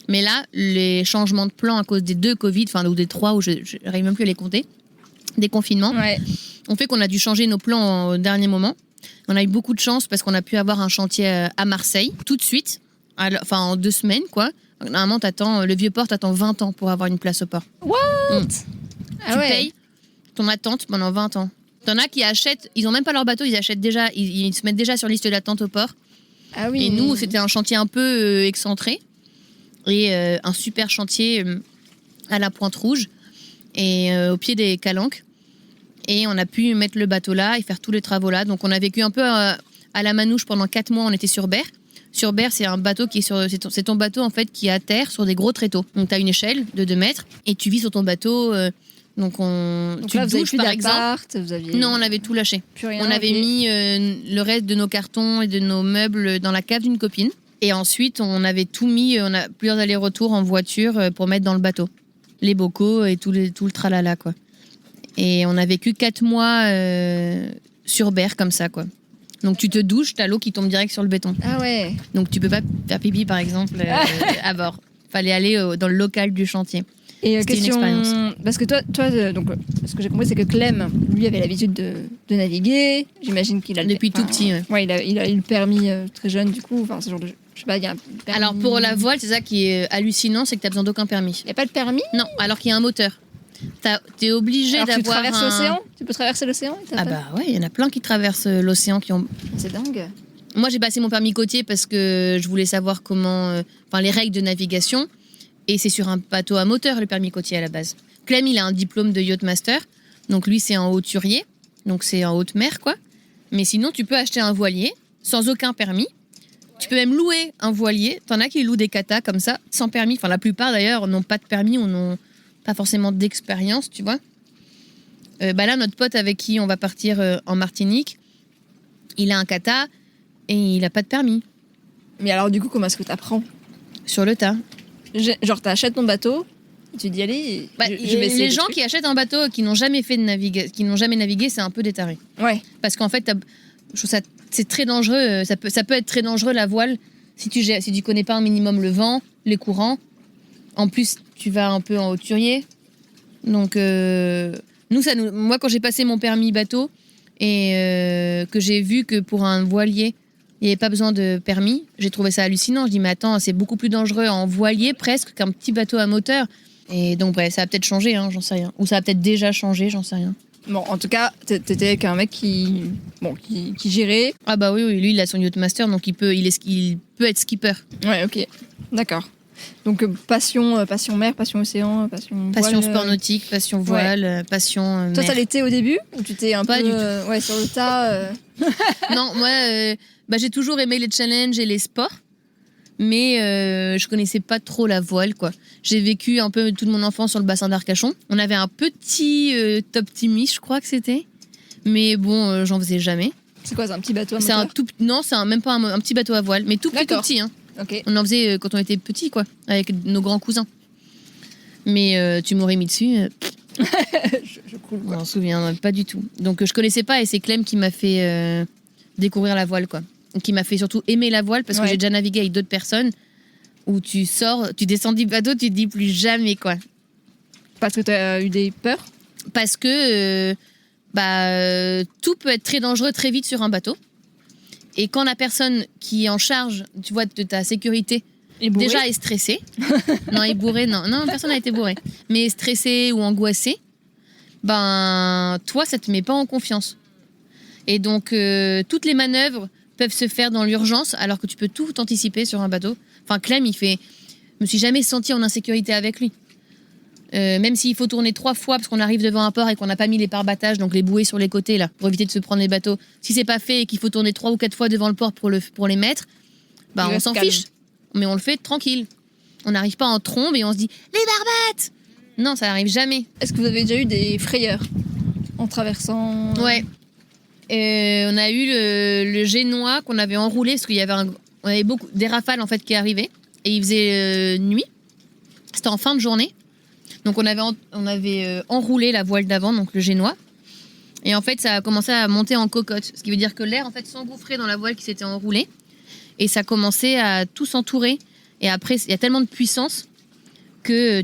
Mais là, les changements de plan à cause des 2 Covid, enfin ou des 3, où je n'arrive même plus à les compter, des confinements, Ouais. ont fait qu'on a dû changer nos plans au dernier moment. On a eu beaucoup de chance parce qu'on a pu avoir un chantier à Marseille tout de suite, enfin en 2 semaines quoi. Normalement, le Vieux-Port t'attend 20 ans pour avoir une place au port. Ah Tu ouais. payes ton attente pendant 20 ans. T'en as qui achètent, ils ont même pas leur bateau, ils achètent déjà, ils se mettent déjà sur liste d'attente au port. Ah oui. Et nous, c'était un chantier un peu excentré et un super chantier à la Pointe Rouge et au pied des Calanques. Et on a pu mettre le bateau là et faire tous les travaux là. Donc on a vécu un peu à la manouche pendant 4 mois. On était sur Berre. Sur Berre, c'est un bateau qui est c'est ton bateau en fait qui est à terre sur des gros tréteaux. Donc tu as une échelle de 2 mètres et tu vis sur ton bateau. Donc Donc tu là, te vous avez douches plus par exemple. d'appart, vous aviez Non, on avait tout lâché. plus rien. On avait ok. mis le reste de nos cartons et de nos meubles dans la cave d'une copine. Et ensuite, on avait tout mis, on a plusieurs allers-retours en voiture pour mettre dans le bateau. Les bocaux et tout le tralala, quoi. Et on a vécu 4 mois sur Berre comme ça, quoi. Donc tu te douches, t'as l'eau qui tombe direct sur le béton. Ah ouais. Donc tu peux pas faire pipi, par exemple, à bord. Fallait aller dans le local du chantier. Et C'était une question, expérience. parce que toi, donc, ce que j'ai compris, c'est que Clem, lui, avait l'habitude de naviguer. J'imagine qu'il a le- Depuis tout enfin, petit, ouais. Ouais, il a eu le permis très jeune, du coup. Enfin, ce genre de, je sais pas, il y a un permis. Alors pour la voile, c'est ça qui est hallucinant, c'est que t'as besoin d'aucun permis. il y a pas de permis. Non, alors qu'il y a un moteur. T'es obligé Alors que tu d'avoir traverses l'océan. Tu peux traverser l'océan. et t'as Ah pas- bah ouais, il y en a plein qui traversent l'océan qui ont. C'est dingue. Moi, j'ai passé mon permis côtier parce que je voulais savoir comment, enfin les règles de navigation. Et c'est sur un bateau à moteur le permis côtier à la base. Clem, il a un diplôme de yacht master, donc lui c'est en hauturier, donc c'est en haute mer quoi. Mais sinon, tu peux acheter un voilier sans aucun permis. Tu peux même louer un voilier. T'en as qui louent des katas comme ça, sans permis. Enfin, la plupart d'ailleurs n'ont pas de permis ou n'ont pas forcément d'expérience, tu vois. Bah là, notre pote avec qui on va partir en Martinique, il a un kata et il a pas de permis. Mais alors, du coup, comment est-ce que t'apprends? Sur le tas. Genre, t'achètes ton bateau, et tu dis allez. Bah, je vais essayer les des gens trucs. qui achètent un bateau et qui n'ont jamais fait qui n'ont jamais navigué, c'est un peu des tarés. Ouais. Parce qu'en fait, je trouve ça c'est très dangereux. Ça peut être très dangereux la voile si tu connais pas un minimum le vent, les courants. En plus, tu vas un peu en hauturier. Donc moi, quand j'ai passé mon permis bateau et que j'ai vu que pour un voilier il n'y avait pas besoin de permis, j'ai trouvé ça hallucinant. Je dis mais attends, c'est beaucoup plus dangereux en voilier presque qu'un petit bateau à moteur. Et donc, bref, ça a peut-être changé, hein, j'en sais rien. Ou ça a peut-être déjà changé, j'en sais rien. Bon, en tout cas, t'étais avec un mec qui gérait. Ah bah oui, lui, il a son yachtmaster, donc il peut être skipper. Ouais, ok. D'accord. Donc, passion mer, passion océan, passion Passion voile, sport nautique, passion voile, passion Toi, mer. ça l'était au début ou tu t'es un Pas peu du tout. ouais, sur le tas Non, moi, j'ai toujours aimé les challenges et les sports, mais je connaissais pas trop la voile, quoi. J'ai vécu un peu toute mon enfance sur le bassin d'Arcachon. On avait un petit Top Timmy, je crois que c'était, mais bon, j'en faisais jamais. C'est quoi, c'est un petit bateau à C'est un moteur non, c'est même pas un petit bateau à voile, mais tout petit, hein. Ok. On en faisait quand on était petit, quoi, avec nos grands cousins. Mais tu m'aurais mis dessus. je coule, Je quoi. m'en souviens pas du tout. Donc je connaissais pas et c'est Clem qui m'a fait découvrir la voile, quoi. Qui m'a fait surtout aimer la voile parce que Ouais. j'ai déjà navigué avec d'autres personnes où tu sors, tu descends du bateau, tu te dis plus jamais, quoi. Parce que t'as eu des peurs. Parce que tout peut être très dangereux très vite sur un bateau. Et quand la personne qui est en charge, tu vois, de ta sécurité, Et bourré. déjà est stressée. Non, est bourré, non, personne n'a été bourré. Mais est stressée ou angoissée, toi, ça te met pas en confiance. Et donc, toutes les manœuvres peuvent se faire dans l'urgence, alors que tu peux tout anticiper sur un bateau. Enfin, Clem, je me suis jamais sentie en insécurité avec lui. Même s'il faut tourner 3 fois parce qu'on arrive devant un port et qu'on n'a pas mis les pare-battages, donc les bouées sur les côtés là, pour éviter de se prendre les bateaux. Si c'est pas fait et qu'il faut tourner 3 ou 4 fois devant le port pour les mettre, Il on reste s'en calme. fiche. Mais on le fait tranquille. On n'arrive pas en trombe et on se dit les barbates. Non, ça n'arrive jamais. Est-ce que vous avez déjà eu des frayeurs en traversant Ouais. On a eu le génois qu'on avait enroulé parce qu'il y avait on avait des rafales en fait qui arrivaient et il faisait nuit. C'était en fin de journée. Donc on avait enroulé la voile d'avant, donc le génois. Et en fait, ça a commencé à monter en cocotte. Ce qui veut dire que l'air en fait s'engouffrait dans la voile qui s'était enroulée. Et ça commençait à tout s'entourer. Et après, il y a tellement de puissance que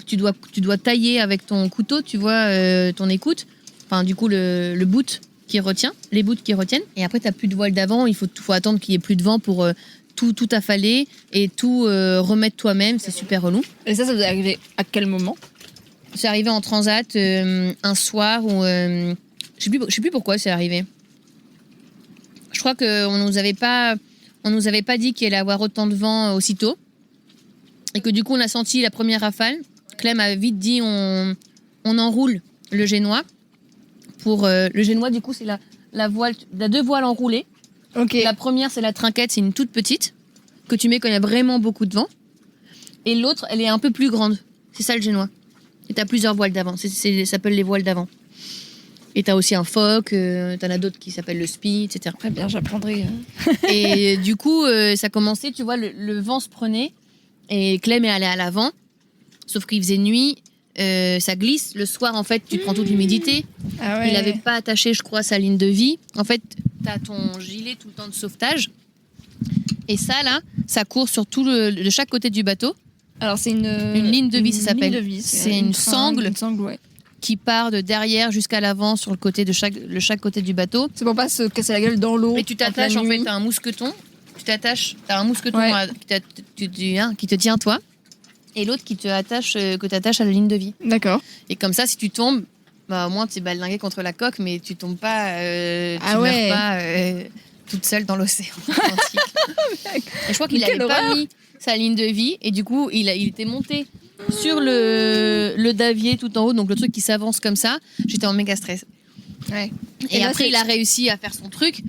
tu dois tailler avec ton couteau, tu vois, ton écoute. Enfin, du coup, le boot qui retient, les boots qui retiennent. Et après, tu n'as plus de voile d'avant. Il faut attendre qu'il n'y ait plus de vent pour tout affaler et tout remettre toi-même. C'est super relou. Et ça vous est arrivé à quel moment? C'est arrivé en transat un soir où... je sais plus pourquoi c'est arrivé. Je crois qu'on nous avait pas dit qu'il allait avoir autant de vent aussitôt. Et que du coup, on a senti la première rafale. Clem a vite dit on enroule le génois. Le génois, du coup, c'est la voile. Il y a 2 voiles enroulées. Ok. La première, c'est la trinquette, c'est une toute petite que tu mets quand il y a vraiment beaucoup de vent. Et l'autre, elle est un peu plus grande. C'est ça le génois. Et t'as plusieurs voiles d'avant. Ça s'appelle les voiles d'avant. Et t'as aussi un phoque, t'en as d'autres qui s'appellent le spi, etc. Très bien, j'apprendrai. Et du coup, ça commençait, tu vois, le vent se prenait et Clem est allé à l'avant. Sauf qu'il faisait nuit, ça glisse. Le soir, en fait, tu prends toute l'humidité. Ah ouais. Il n'avait pas attaché, je crois, sa ligne de vie. En fait, t'as ton gilet tout le temps de sauvetage. Et ça, là, ça court sur de chaque côté du bateau. Alors c'est une ligne de vie, ça s'appelle. Ligne de vie, C'est une sangle. Une sangle, ouais. Qui part de derrière jusqu'à l'avant sur le côté de chaque côté du bateau. C'est pour pas se casser la gueule dans l'eau. Et tu t'attaches, en fait, t'as un mousqueton. T'as un mousqueton Ouais. qui te tient toi. Et l'autre qui t'attache à la ligne de vie. D'accord. Et comme ça, si tu tombes, au moins tu es baldingué contre la coque, mais tu tombes pas, Ah ouais. meurs pas toute seule dans l'océan Atlantique. Et je crois qu'il Quelle avait pas horreur. mis sa ligne de vie, et du coup, il était monté sur le davier tout en haut, donc le truc qui s'avance comme ça. J'étais en méga stress. Ouais. Et là, après, c'est- il a réussi à faire son truc.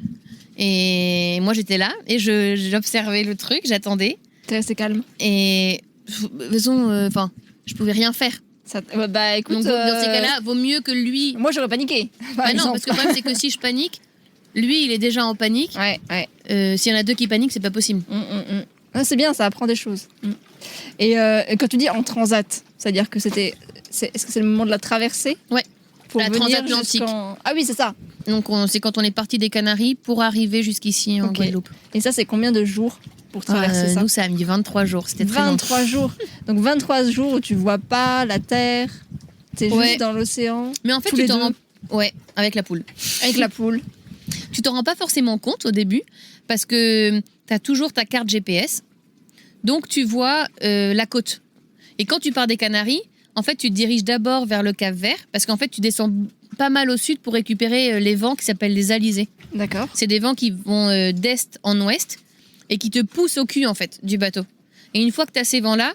Et moi, j'étais là et j'observais le truc, j'attendais. T'es resté calme. Et je pouvais rien faire. Ça... Bah écoute. Donc, dans ces cas-là, vaut mieux que lui. Moi j'aurais paniqué. par Bah non, exemple. parce que le problème, c'est que si je panique, lui, il est déjà en panique. Ouais. S'il y en a 2 qui paniquent, c'est pas possible. Ah, c'est bien, ça apprend des choses. Et quand tu dis en transat, c'est-à-dire que est-ce que c'est le moment de la traversée? Ouais. Pour La venir transatlantique. Ah oui, c'est ça. Donc, c'est quand on est parti des Canaries pour arriver jusqu'ici en Ok. Guadeloupe. Et ça, c'est combien de jours pour traverser ça? Nous, ça a mis 23 jours. C'était très long. 23 jours. Donc 23 jours où tu vois pas la terre, t'es Ouais. juste dans l'océan, Mais en fait, tous tu les t'en deux. rends. Ouais, avec la poule. avec la poule. Tu t'en rends pas forcément compte au début parce que tu as toujours ta carte GPS. Donc tu vois la côte. Et quand tu pars des Canaries, en fait, tu te diriges d'abord vers le Cap Vert parce qu'en fait, tu descends pas mal au sud pour récupérer les vents qui s'appellent les alizés. D'accord. C'est des vents qui vont d'est en ouest et qui te poussent au cul en fait du bateau. Et une fois que tu as ces vents-là,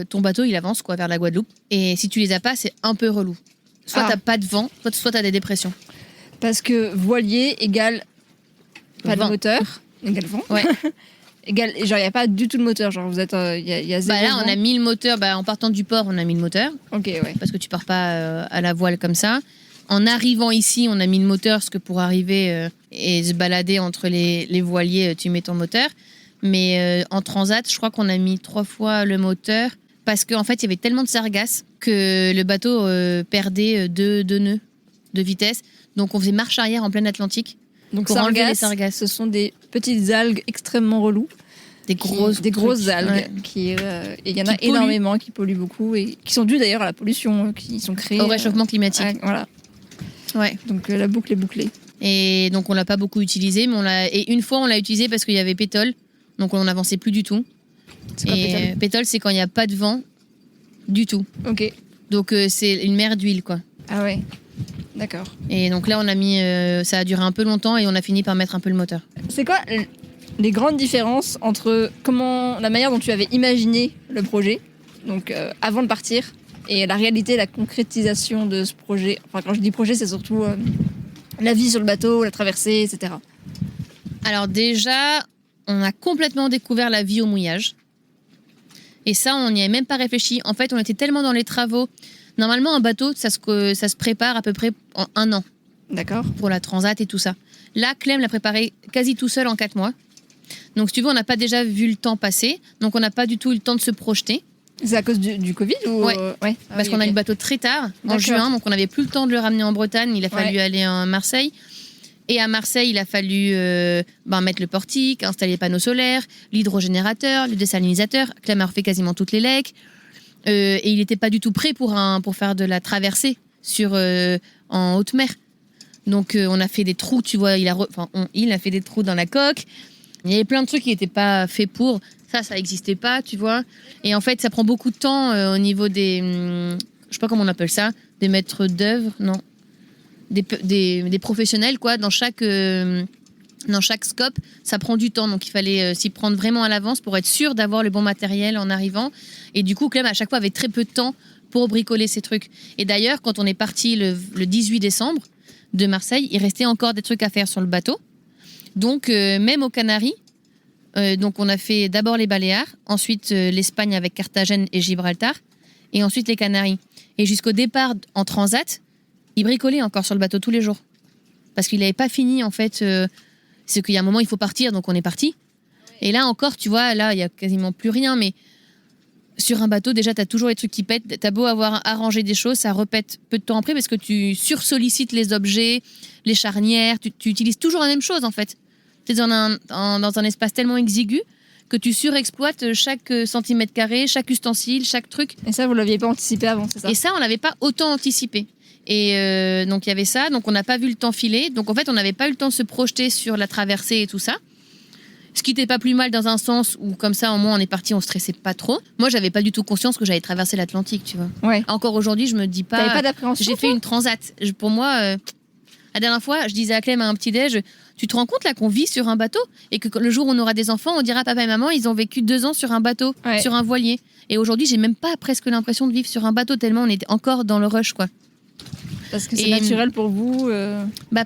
ton bateau il avance quoi vers la Guadeloupe. Et si tu les as pas, c'est un peu relou. Soit t'as pas de vent, soit t'as des dépressions. Parce que voilier égale pas Vent. de moteur, égale vent. Ouais. Égale, genre, il n'y a pas du tout de moteur. Genre, vous êtes. Il y a zéro. Là, on vent. a mis le moteur. En partant du port, on a mis le moteur. Ok, ouais. Parce que tu pars pas à la voile comme ça. En arrivant ici, on a mis le moteur parce que pour arriver et se balader entre les voiliers, tu mets ton moteur. Mais en transat, je crois qu'on a mis 3 fois le moteur parce qu'en fait, il y avait tellement de sargasses que le bateau perdait 2 nœuds de vitesse. Donc, on faisait marche arrière en plein Atlantique. Donc, pour enlever les sargasses. ce sont des petites algues extrêmement reloues. Des grosses algues. ouais. Et il y en a énormément qui polluent beaucoup et qui sont dues d'ailleurs à la pollution qui sont créées. Au réchauffement climatique. Voilà. Ouais. Donc, la boucle est bouclée. Et donc, on l'a pas beaucoup utilisé. Mais et une fois, on l'a utilisé parce qu'il y avait pétole. Donc, on n'avançait plus du tout. C'est quoi pétole ? Pétole, c'est quand il n'y a pas de vent du tout. Ok. Donc, c'est une mer d'huile, quoi. Ah ouais. D'accord. Et donc là, on a mis, ça a duré un peu longtemps et on a fini par mettre un peu le moteur. C'est quoi les grandes différences entre la manière dont tu avais imaginé le projet, donc avant de partir, et la réalité, la concrétisation de ce projet ? Enfin, quand je dis projet, c'est surtout la vie sur le bateau, la traversée, etc. Alors déjà, on a complètement découvert la vie au mouillage. Et ça, on n'y avait même pas réfléchi. En fait, on était tellement dans les travaux. Normalement, un bateau, ça se prépare à peu près en 1 an. D'accord. Pour la transat et tout ça. Là, Clem l'a préparé quasi tout seul en 4 mois. Donc, si tu veux, on n'a pas déjà vu le temps passer. Donc, on n'a pas du tout eu le temps de se projeter. C'est à cause du Covid ou... Ouais. Ah Parce qu'on a eu le bateau très tard, en D'accord. juin. Donc, on n'avait plus le temps de le ramener en Bretagne. Il a fallu aller à Marseille. Et à Marseille, il a fallu mettre le portique, installer les panneaux solaires, l'hydrogénérateur, le désalinisateur. Clem a refait quasiment toutes les legs. Et il n'était pas du tout prêt pour faire de la traversée en haute mer. Donc on a fait des trous, tu vois, il a fait des trous dans la coque. Il y avait plein de trucs qui n'étaient pas faits pour. Ça n'existait pas, tu vois. Et en fait, ça prend beaucoup de temps au niveau des... je sais pas comment on appelle ça, des maîtres d'œuvre, non. Des professionnels, quoi, dans chaque scope, ça prend du temps. Donc, il fallait s'y prendre vraiment à l'avance pour être sûr d'avoir le bon matériel en arrivant. Et du coup, Clem, à chaque fois, avait très peu de temps pour bricoler ces trucs. Et d'ailleurs, quand on est parti le 18 décembre de Marseille, il restait encore des trucs à faire sur le bateau. Donc, même aux Canaries, donc on a fait d'abord les Baléares, ensuite l'Espagne avec Carthagène et Gibraltar, et ensuite les Canaries. Et jusqu'au départ en transat, il bricolait encore sur le bateau tous les jours. Parce qu'il n'avait pas fini, en fait. C'est qu'il y a un moment, il faut partir, donc on est parti. Et là encore, tu vois, là, il n'y a quasiment plus rien. Mais sur un bateau, déjà, tu as toujours les trucs qui pètent. Tu as beau avoir arrangé des choses, ça repète peu de temps après parce que tu sursollicites les objets, les charnières. Tu utilises toujours la même chose, en fait. Tu es dans un espace tellement exigu que tu surexploites chaque centimètre carré, chaque ustensile, chaque truc. Et ça, vous ne l'aviez pas anticipé avant, c'est ça ? Et ça, on l'avait pas autant anticipé. Et donc, il y avait ça. Donc, on n'a pas vu le temps filer. Donc, en fait, on n'avait pas eu le temps de se projeter sur la traversée et tout ça. Ce qui n'était pas plus mal dans un sens où, comme ça, au moins, on est parti, on stressait pas trop. Moi, j'avais pas du tout conscience que j'allais traverser l'Atlantique, tu vois. Ouais. Encore aujourd'hui, je me dis pas... T'avais pas d'appréhension ? J'ai fait une transat. Pour moi, la dernière fois, je disais à Clem à un petit-déj, tu te rends compte là qu'on vit sur un bateau et que le jour où on aura des enfants, on dira papa et maman, ils ont vécu 2 ans sur un bateau, sur un voilier. Et aujourd'hui, j'ai même pas presque l'impression de vivre sur un bateau tellement on est encore dans le rush, quoi. Parce que c'est naturel pour vous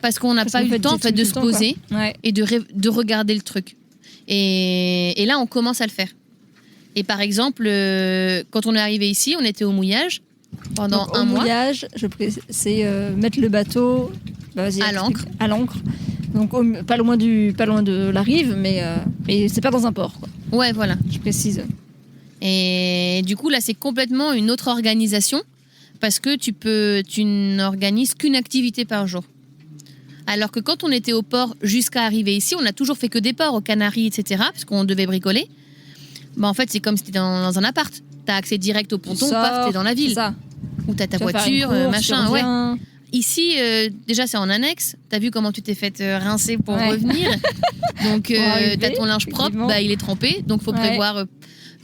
parce qu'on n'a pas eu le temps en fait, de se poser et de regarder le truc. Et là, on commence à le faire. Et par exemple, quand on est arrivé ici, on était au mouillage pendant un mois. Au mouillage, c'est mettre le bateau à l'ancre. Donc pas loin de la rive, mais c'est pas dans un port, quoi. Ouais, voilà. Je précise. Et du coup, là, c'est complètement une autre organisation parce que tu n'organises qu'une activité par jour. Alors que quand on était au port jusqu'à arriver ici, on n'a toujours fait que des ports aux Canaries, etc., parce qu'on devait bricoler. En fait, c'est comme si tu étais dans un appart. Tu as accès direct au ponton, paf, tu es dans la ville. Ou tu as ta voiture, machin. Ouais. Ici, déjà, c'est en annexe. Tu as vu comment tu t'es fait rincer pour revenir. Donc, tu as ton linge propre, il est trempé. Donc, il faut prévoir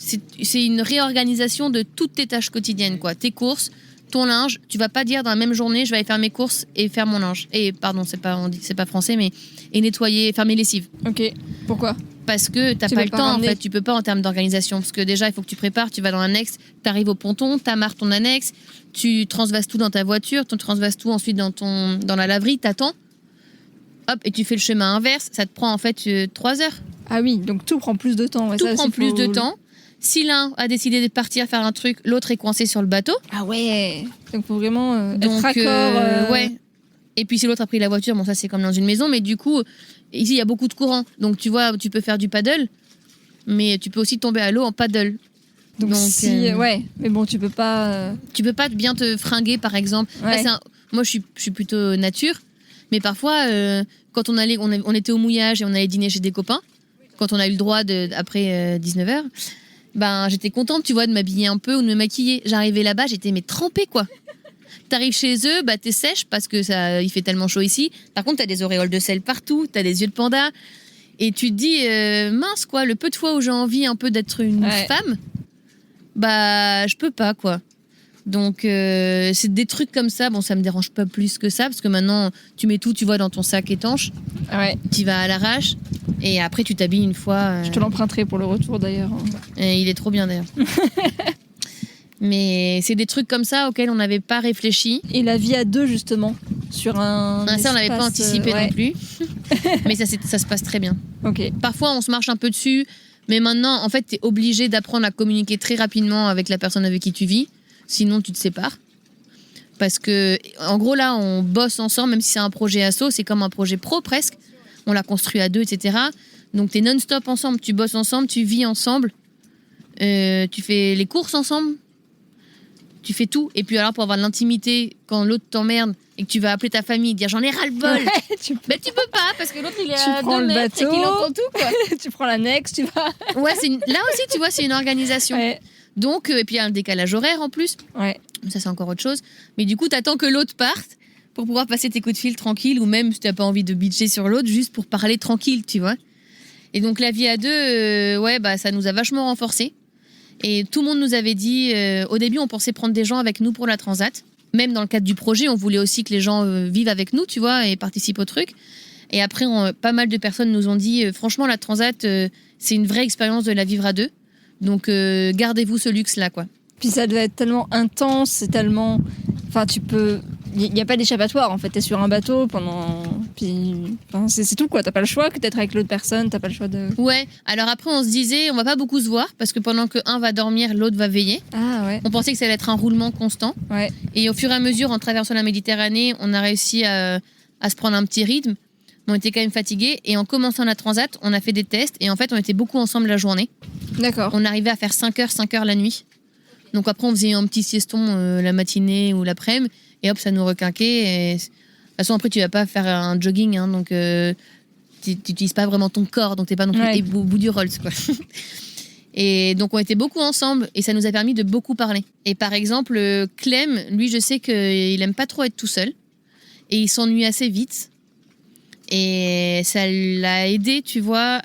c'est une réorganisation de toutes tes tâches quotidiennes, quoi. Tes courses, ton linge. Tu vas pas dire dans la même journée, je vais aller faire mes courses et faire mon linge. Et pardon, c'est pas français, mais et nettoyer, faire mes lessives. Ok. Pourquoi? Parce que t'as pas le temps, en fait. Tu peux pas en termes d'organisation. Parce que déjà, il faut que tu prépares. Tu vas dans l'annexe, t'arrives au ponton, t'amarres ton annexe, tu transvases tout dans ta voiture, tu transvases tout ensuite dans la laverie, t'attends. Hop, et tu fais le chemin inverse. Ça te prend en fait 3 heures. Ah oui, donc tout prend plus de temps. Ouais, tout prend plus de temps. Si l'un a décidé de partir faire un truc, l'autre est coincé sur le bateau. Ah ouais. Donc faut vraiment être raccord. Ouais. Et puis si l'autre a pris la voiture, bon ça c'est comme dans une maison, mais du coup ici il y a beaucoup de courant, donc tu vois tu peux faire du paddle, mais tu peux aussi tomber à l'eau en paddle. Donc si ouais, mais bon tu peux pas bien te fringuer par exemple. Ouais. Là, moi je suis plutôt nature, mais parfois quand on était au mouillage et on allait dîner chez des copains, quand on a eu le droit après 19h, ben j'étais contente tu vois de m'habiller un peu ou de me maquiller. J'arrivais là-bas, j'étais mais trempée quoi. T'arrives chez eux, bah t'es sèche parce que il fait tellement chaud ici. Par contre, t'as des auréoles de sel partout, t'as des yeux de panda. Et tu te dis, mince quoi, le peu de fois où j'ai envie un peu d'être une femme, bah je peux pas quoi. Donc c'est des trucs comme ça, bon ça me dérange pas plus que ça, parce que maintenant tu mets tout, tu vois, dans ton sac étanche. Ouais. Tu vas à l'arrache, et après tu t'habilles une fois. Je te l'emprunterai pour le retour d'ailleurs. Et il est trop bien d'ailleurs. Mais c'est des trucs comme ça auxquels on n'avait pas réfléchi. Et la vie à deux, justement, sur un ça, on n'avait pas anticipé non plus. Mais ça se passe très bien. Ok. Parfois, on se marche un peu dessus. Mais maintenant, en fait, tu es obligé d'apprendre à communiquer très rapidement avec la personne avec qui tu vis. Sinon, tu te sépares. Parce que, en gros, là, on bosse ensemble, même si c'est un projet asso, c'est comme un projet pro presque. On l'a construit à deux, etc. Donc, tu es non-stop ensemble. Tu bosses ensemble, tu vis ensemble. Tu fais les courses ensemble. Tu fais tout. Et puis alors, pour avoir de l'intimité, quand l'autre t'emmerde et que tu vas appeler ta famille, dire j'en ai ras-le-bol. Ouais, tu peux pas, parce que l'autre, il est tu à prends 2 le mètres bateau, et qu'il entend tout, quoi. Tu prends l'annexe, tu vas... Ouais, là aussi, tu vois, c'est une organisation. Ouais. Donc, et puis il y a un décalage horaire en plus. Ouais. Ça, c'est encore autre chose. Mais du coup, t'attends que l'autre parte pour pouvoir passer tes coups de fil tranquille, ou même si t'as pas envie de bitcher sur l'autre, juste pour parler tranquille, tu vois. Et donc, la vie à deux, ça nous a vachement renforcés. Et tout le monde nous avait dit, au début, on pensait prendre des gens avec nous pour la Transat. Même dans le cadre du projet, on voulait aussi que les gens vivent avec nous, tu vois, et participent au truc. Et après, pas mal de personnes nous ont dit, franchement, la Transat, c'est une vraie expérience de la vivre à deux. Donc, gardez-vous ce luxe-là, quoi. Puis ça devait être tellement intense, c'est tellement... Enfin, tu peux... Il n'y a pas d'échappatoire, en fait. T'es sur un bateau pendant... Puis... Enfin, c'est tout, quoi. T'as pas le choix que d'être avec l'autre personne, t'as pas le choix de... Ouais. Alors après, on se disait, on va pas beaucoup se voir, parce que pendant que un va dormir, l'autre va veiller. Ah ouais. On pensait que ça allait être un roulement constant. Ouais. Et au fur et à mesure, en traversant la Méditerranée, on a réussi à se prendre un petit rythme. On était quand même fatigués. Et en commençant la Transat, on a fait des tests. Et en fait, on était beaucoup ensemble la journée. D'accord. On arrivait à faire 5 heures la nuit. Donc après, on faisait un petit sieston la matinée ou l'après-midi. Et hop, ça nous requinquait. Et... De toute façon, après, tu vas pas faire un jogging. Hein, donc, tu n'utilises pas vraiment ton corps. Donc, tu n'es pas non plus au bout du Rolls, quoi. Et donc, on était beaucoup ensemble. Et ça nous a permis de beaucoup parler. Et par exemple, Clem, lui, je sais qu'il aime pas trop être tout seul. Et il s'ennuie assez vite. Et ça l'a aidé, tu vois,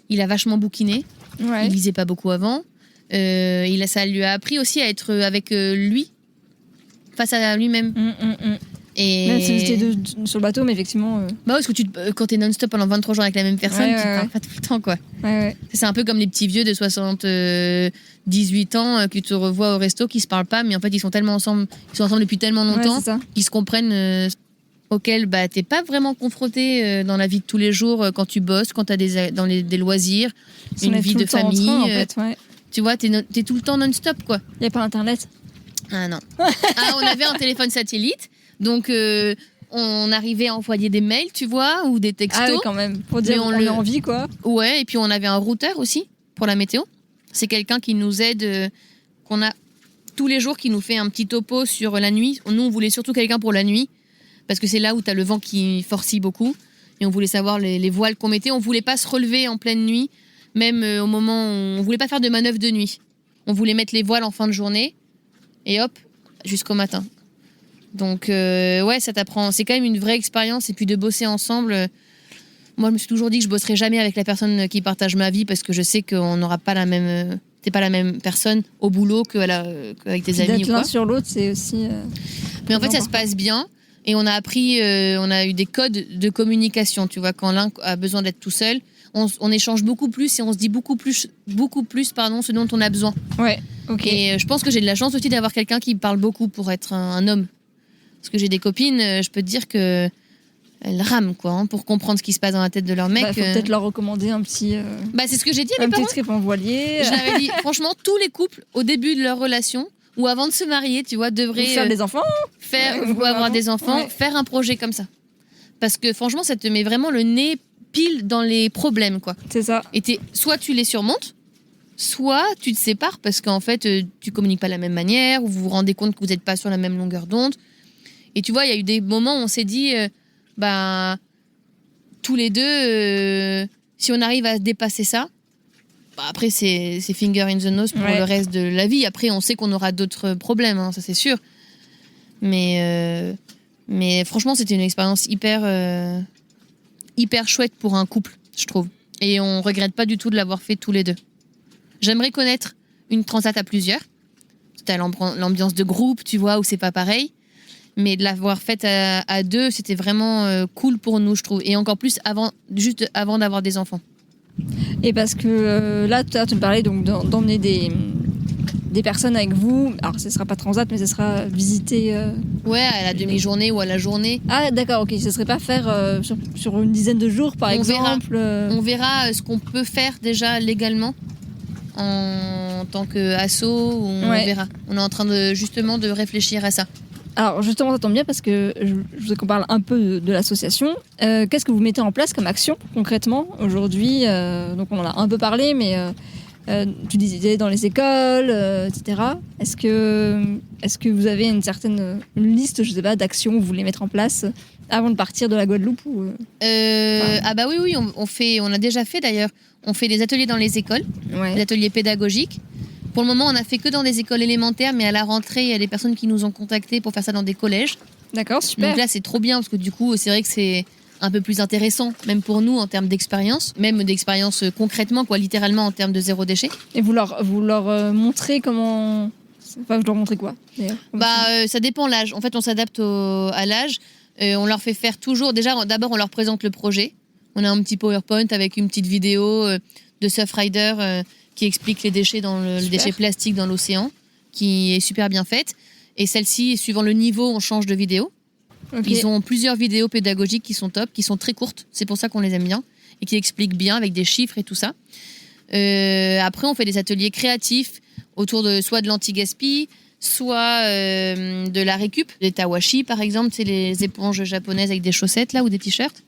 il a vachement bouquiné. Ouais. Il lisait pas beaucoup avant. Ça lui a appris aussi à être avec lui, face à lui-même. Et... Même si j'étais sur le bateau, mais effectivement... Bah ouais, parce que quand t'es non-stop pendant 23 jours avec la même personne, tu parles pas tout le temps, quoi. Ouais. C'est un peu comme les petits vieux de 18 ans qui te revoient au resto, qui se parlent pas, mais en fait, ils sont ensemble depuis tellement longtemps qu'ils se comprennent... auquel t'es pas vraiment confronté dans la vie de tous les jours quand tu bosses, quand t'as des loisirs, une vie de famille. En fait, ouais. Tu vois, t'es tout le temps non-stop, quoi. Il n'y a pas Internet. Ah non. On avait un téléphone satellite, donc on arrivait à envoyer des mails, tu vois, ou des textos. Ah oui, quand même, pour dire on est en vie, quoi. Ouais, et puis on avait un routeur aussi pour la météo. C'est quelqu'un qui nous aide, qu'on a tous les jours, qui nous fait un petit topo sur la nuit. Nous, on voulait surtout quelqu'un pour la nuit, parce que c'est là où tu as le vent qui forcit beaucoup. Et on voulait savoir les voiles qu'on mettait. On voulait pas se relever en pleine nuit, même au moment où on voulait pas faire de manœuvre de nuit. On voulait mettre les voiles en fin de journée, et hop, jusqu'au matin. Donc, ça t'apprend. C'est quand même une vraie expérience. Et puis de bosser ensemble, moi, je me suis toujours dit que je bosserai jamais avec la personne qui partage ma vie, parce que je sais qu'on n'aura pas la même T'es pas la même personne au boulot qu'avec tes amis D'être ou quoi. l'un sur l'autre, c'est aussi. Mais en fait, ça se passe bien. Et on a appris, on a eu des codes de communication. Tu vois, quand l'un a besoin d'être tout seul, on échange beaucoup plus et on se dit beaucoup plus, ce dont on a besoin. Ouais, ok. Et je pense que j'ai de la chance aussi d'avoir quelqu'un qui parle beaucoup pour être un homme. Parce que j'ai des copines, je peux te dire que elles rament, quoi, hein, pour comprendre ce qui se passe dans la tête de leur mec. Faut peut-être leur recommander un petit. C'est ce que j'ai dit à un mes petit parents. trip en voilier. Je l'avais dit, franchement, tous les couples, au début de leur relation, ou avant de se marier, tu vois, devraient Faire des enfants. ou avoir des enfants, Ouais. faire un projet comme ça. Parce que franchement, ça te met vraiment le nez pile dans les problèmes, quoi. C'est ça. Et soit tu les surmontes, soit tu te sépares parce qu'en fait, tu communiques pas de la même manière, ou vous vous rendez compte que vous n'êtes pas sur la même longueur d'onde. Et tu vois, il y a eu des moments où on s'est dit, tous les deux, si on arrive à dépasser ça, après, c'est finger in the nose pour le reste de la vie. Après, on sait qu'on aura d'autres problèmes, hein, ça c'est sûr. Mais franchement, c'était une expérience hyper chouette pour un couple, je trouve. Et on regrette pas du tout de l'avoir fait tous les deux. J'aimerais connaître une transat à plusieurs. C'était l'ambiance de groupe, tu vois, où c'est pas pareil. Mais de l'avoir faite à deux, c'était vraiment cool pour nous, je trouve. Et encore plus juste avant d'avoir des enfants. Et parce que là, tu me parlais donc d'emmener des personnes avec vous. Alors, ce sera pas transat, mais ce sera visiter. Ouais, à la demi-journée ou à la journée. Ah, d'accord, ok. Ce serait pas faire sur une dizaine de jours, par exemple. On verra ce qu'on peut faire déjà légalement en tant qu'asso. On verra. On est en train justement de réfléchir à ça. Alors justement, ça tombe bien parce que je voudrais qu'on parle un peu de l'association. Qu'est-ce que vous mettez en place comme action concrètement aujourd'hui Donc on en a un peu parlé, mais tu disais dans les écoles, etc. Est-ce que vous avez une liste, je sais pas, d'actions que vous voulez mettre en place avant de partir de la Guadeloupe Ah bah oui, on a déjà fait d'ailleurs. On fait des ateliers dans les écoles, des ateliers pédagogiques. Pour le moment, on n'a fait que dans des écoles élémentaires, mais à la rentrée, il y a des personnes qui nous ont contactés pour faire ça dans des collèges. D'accord, super. Donc là, c'est trop bien, parce que du coup, c'est vrai que c'est un peu plus intéressant, même pour nous, en termes d'expérience, même d'expérience concrètement, quoi, littéralement en termes de zéro déchet. Et vous leur montrez comment... Enfin, vous leur montrez quoi, d'ailleurs ça dépend l'âge. En fait, on s'adapte à l'âge. On leur fait faire toujours... D'abord, on leur présente le projet. On a un petit PowerPoint avec une petite vidéo de Surfrider qui explique les déchets le déchet plastique dans l'océan, qui est super bien faite. Et celle-ci, suivant le niveau, on change de vidéo. Okay. Ils ont plusieurs vidéos pédagogiques qui sont top, qui sont très courtes. C'est pour ça qu'on les aime bien. Et qui expliquent bien avec des chiffres et tout ça. Après, on fait des ateliers créatifs autour soit de l'anti-gaspi, soit de la récup. Des tawashi, par exemple, c'est les éponges japonaises avec des chaussettes là, ou des t-shirts.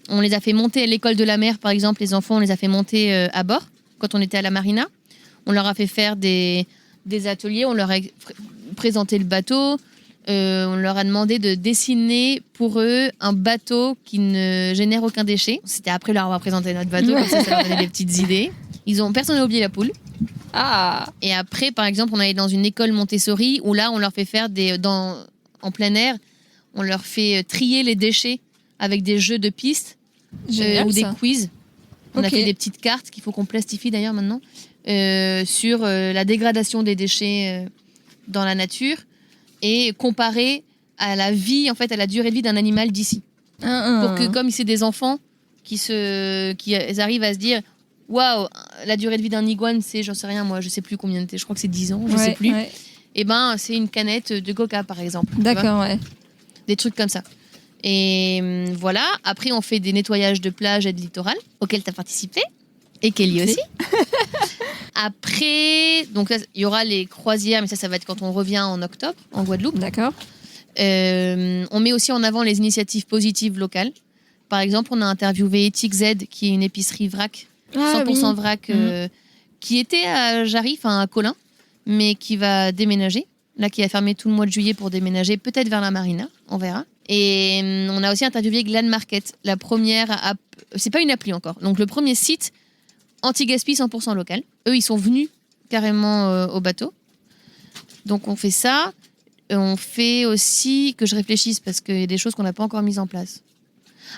On les a fait monter à l'école de la mer, par exemple. Les enfants, on les a fait monter à bord quand on était à la marina. On leur a fait faire des ateliers, on leur a présenté le bateau, on leur a demandé de dessiner pour eux un bateau qui ne génère aucun déchet. C'était après leur avoir présenté notre bateau, comme ça leur donnait des petites idées. Personne n'a oublié la poule. Ah. Et après, par exemple, on allait dans une école Montessori où là, on leur fait faire en plein air, on leur fait trier les déchets avec des jeux de pistes ou des quiz. On a fait des petites cartes qu'il faut qu'on plastifie d'ailleurs maintenant sur la dégradation des déchets dans la nature et comparer à la vie, en fait, à la durée de vie d'un animal d'ici. Pour que, comme c'est des enfants qui arrivent à se dire waouh, la durée de vie d'un iguane, c'est, j'en sais rien, moi, je sais plus combien de temps, je crois que c'est 10 ans, je sais plus. Ouais. Et c'est une canette de coca, par exemple. D'accord, ouais. Des trucs comme ça. Et voilà, après on fait des nettoyages de plage et de littoral auxquels tu as participé et Kelly aussi. Après, donc il y aura les croisières, mais ça va être quand on revient en octobre en Guadeloupe. D'accord. On met aussi en avant les initiatives positives locales. Par exemple, on a interviewé Ethic Z, qui est une épicerie vrac, 100% vrac, qui était à Jarry, enfin à Colin, mais qui va déménager. Là, qui a fermé tout le mois de juillet pour déménager, peut-être vers la marina, on verra. Et on a aussi interviewé Glen Market, la première app, c'est pas une appli encore, donc le premier site anti-gaspi 100% local. Eux, ils sont venus carrément au bateau. Donc on fait ça. On fait aussi, que je réfléchisse parce qu'il y a des choses qu'on n'a pas encore mises en place.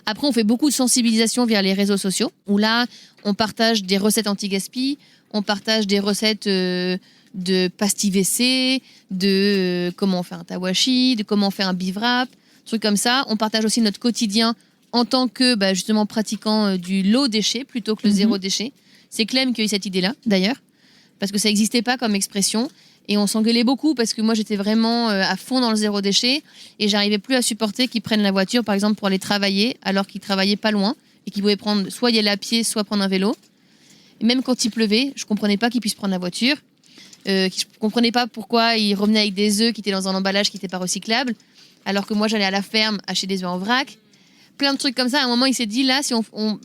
Après, on fait beaucoup de sensibilisation via les réseaux sociaux, où là, on partage des recettes anti-gaspi, on partage des recettes de pastilles WC, de comment on fait un tawashi, de comment on fait un bivrap, trucs comme ça. On partage aussi notre quotidien en tant que justement pratiquant du low déchet plutôt que le zéro déchet. C'est Clem qui a eu cette idée-là, d'ailleurs, parce que ça n'existait pas comme expression. Et on s'engueulait beaucoup parce que moi, j'étais vraiment à fond dans le zéro déchet et j'arrivais plus à supporter qu'ils prennent la voiture, par exemple, pour aller travailler, alors qu'ils travaillaient pas loin et qu'ils pouvaient prendre, soit y aller à pied, soit prendre un vélo. Et même quand il pleuvait, je comprenais pas qu'ils puissent prendre la voiture. Je comprenais pas pourquoi ils revenaient avec des œufs qui étaient dans un emballage qui n'était pas recyclable, alors que moi, j'allais à la ferme acheter des œufs en vrac. Plein de trucs comme ça. À un moment, il s'est dit, là, si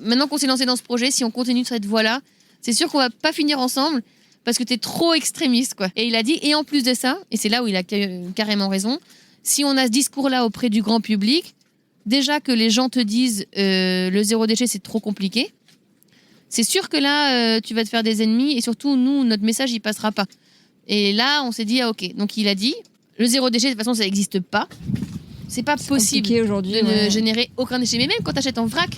maintenant qu'on s'est lancé dans ce projet, si on continue de cette voie-là, c'est sûr qu'on va pas finir ensemble parce que t'es trop extrémiste, quoi. Et il a dit, et en plus de ça, et c'est là où il a carrément raison, si on a ce discours-là auprès du grand public, déjà que les gens te disent le zéro déchet, c'est trop compliqué, c'est sûr que là, tu vas te faire des ennemis et surtout, nous, notre message, il passera pas. Et là, on s'est dit, ah ok. Donc il a dit, le zéro déchet, de toute façon, ça n'existe pas. C'est pas possible aujourd'hui, de ne générer aucun déchet. Mais même quand tu achètes en vrac,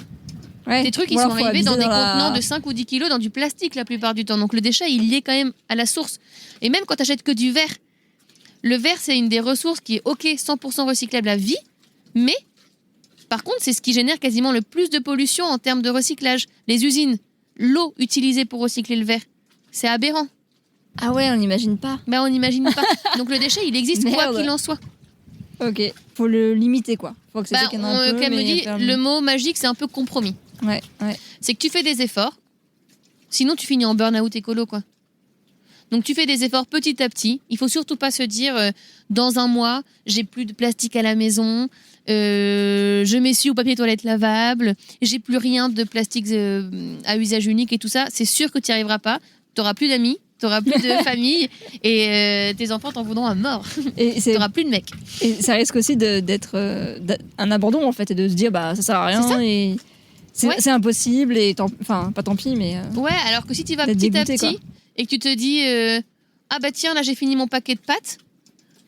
tes trucs, ils sont arrivés dans des contenants de 5 ou 10 kilos, dans du plastique la plupart du temps. Donc le déchet, il y est quand même à la source. Et même quand tu achètes que du verre, le verre, c'est une des ressources qui est ok, 100% recyclable à vie, mais par contre, c'est ce qui génère quasiment le plus de pollution en termes de recyclage. Les usines, l'eau utilisée pour recycler le verre, c'est aberrant. Ah ouais, on n'imagine pas. On n'imagine pas. Donc le déchet, il existe quoi qu'il en soit. Ok, faut le limiter quoi. Faut accepter qu'il y en a un peu. Clem me dit, le mot magique, c'est un peu compromis. Ouais. C'est que tu fais des efforts, sinon tu finis en burn-out écolo, quoi. Donc tu fais des efforts petit à petit. Il faut surtout pas se dire, dans un mois, j'ai plus de plastique à la maison, je m'essuie au papier toilette lavable, j'ai plus rien de plastique à usage unique et tout ça. C'est sûr que tu n'y arriveras pas. Tu n'auras plus d'amis. T'auras plus de famille et tes enfants t'en voudront à mort. T'auras plus de mecs. Et ça risque aussi d'être un abandon en fait et de se dire ça sert à rien et c'est impossible et enfin pas tant pis mais. Ouais, alors que si tu vas petit à petit et que tu te dis tiens là j'ai fini mon paquet de pâtes,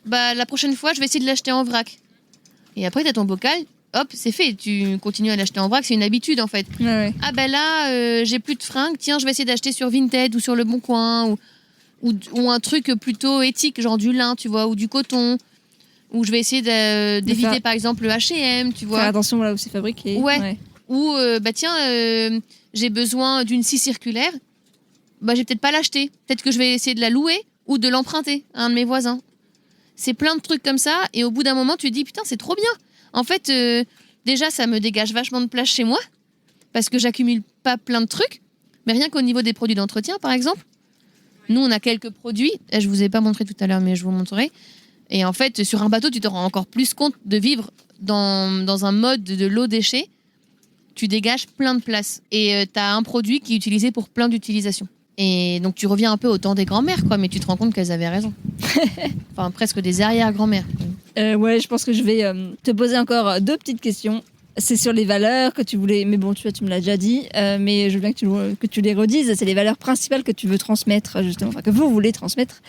la prochaine fois je vais essayer de l'acheter en vrac. Et après t'as ton bocal. Hop, c'est fait, tu continues à l'acheter en vrac, c'est une habitude en fait. Ouais. Là, j'ai plus de fringues, tiens, je vais essayer d'acheter sur Vinted ou sur Le Bon Coin ou un truc plutôt éthique, genre du lin, tu vois, ou du coton. Ou je vais essayer d'éviter par exemple le H&M, tu vois. Faire attention là où c'est fabriqué. Ouais. Ou j'ai besoin d'une scie circulaire, je vais peut-être pas l'acheter. Peut-être que je vais essayer de la louer ou de l'emprunter à un de mes voisins. C'est plein de trucs comme ça et au bout d'un moment, tu te dis putain, c'est trop bien. En fait, déjà, ça me dégage vachement de place chez moi parce que j'accumule pas plein de trucs. Mais rien qu'au niveau des produits d'entretien, par exemple, nous, on a quelques produits. Je vous ai pas montré tout à l'heure, mais je vous montrerai. Et en fait, sur un bateau, tu te rends encore plus compte de vivre dans un mode de low déchet. Tu dégages plein de place. Et tu as un produit qui est utilisé pour plein d'utilisations. Et donc, tu reviens un peu au temps des grands-mères, quoi. Mais tu te rends compte qu'elles avaient raison. Enfin, presque des arrière-grand-mères. Ouais, je pense que je vais te poser encore 2 petites questions. C'est sur les valeurs que tu voulais, mais bon, tu me l'as déjà dit, mais je veux bien que tu les redises. C'est les valeurs principales que tu veux transmettre, justement, enfin que vous voulez transmettre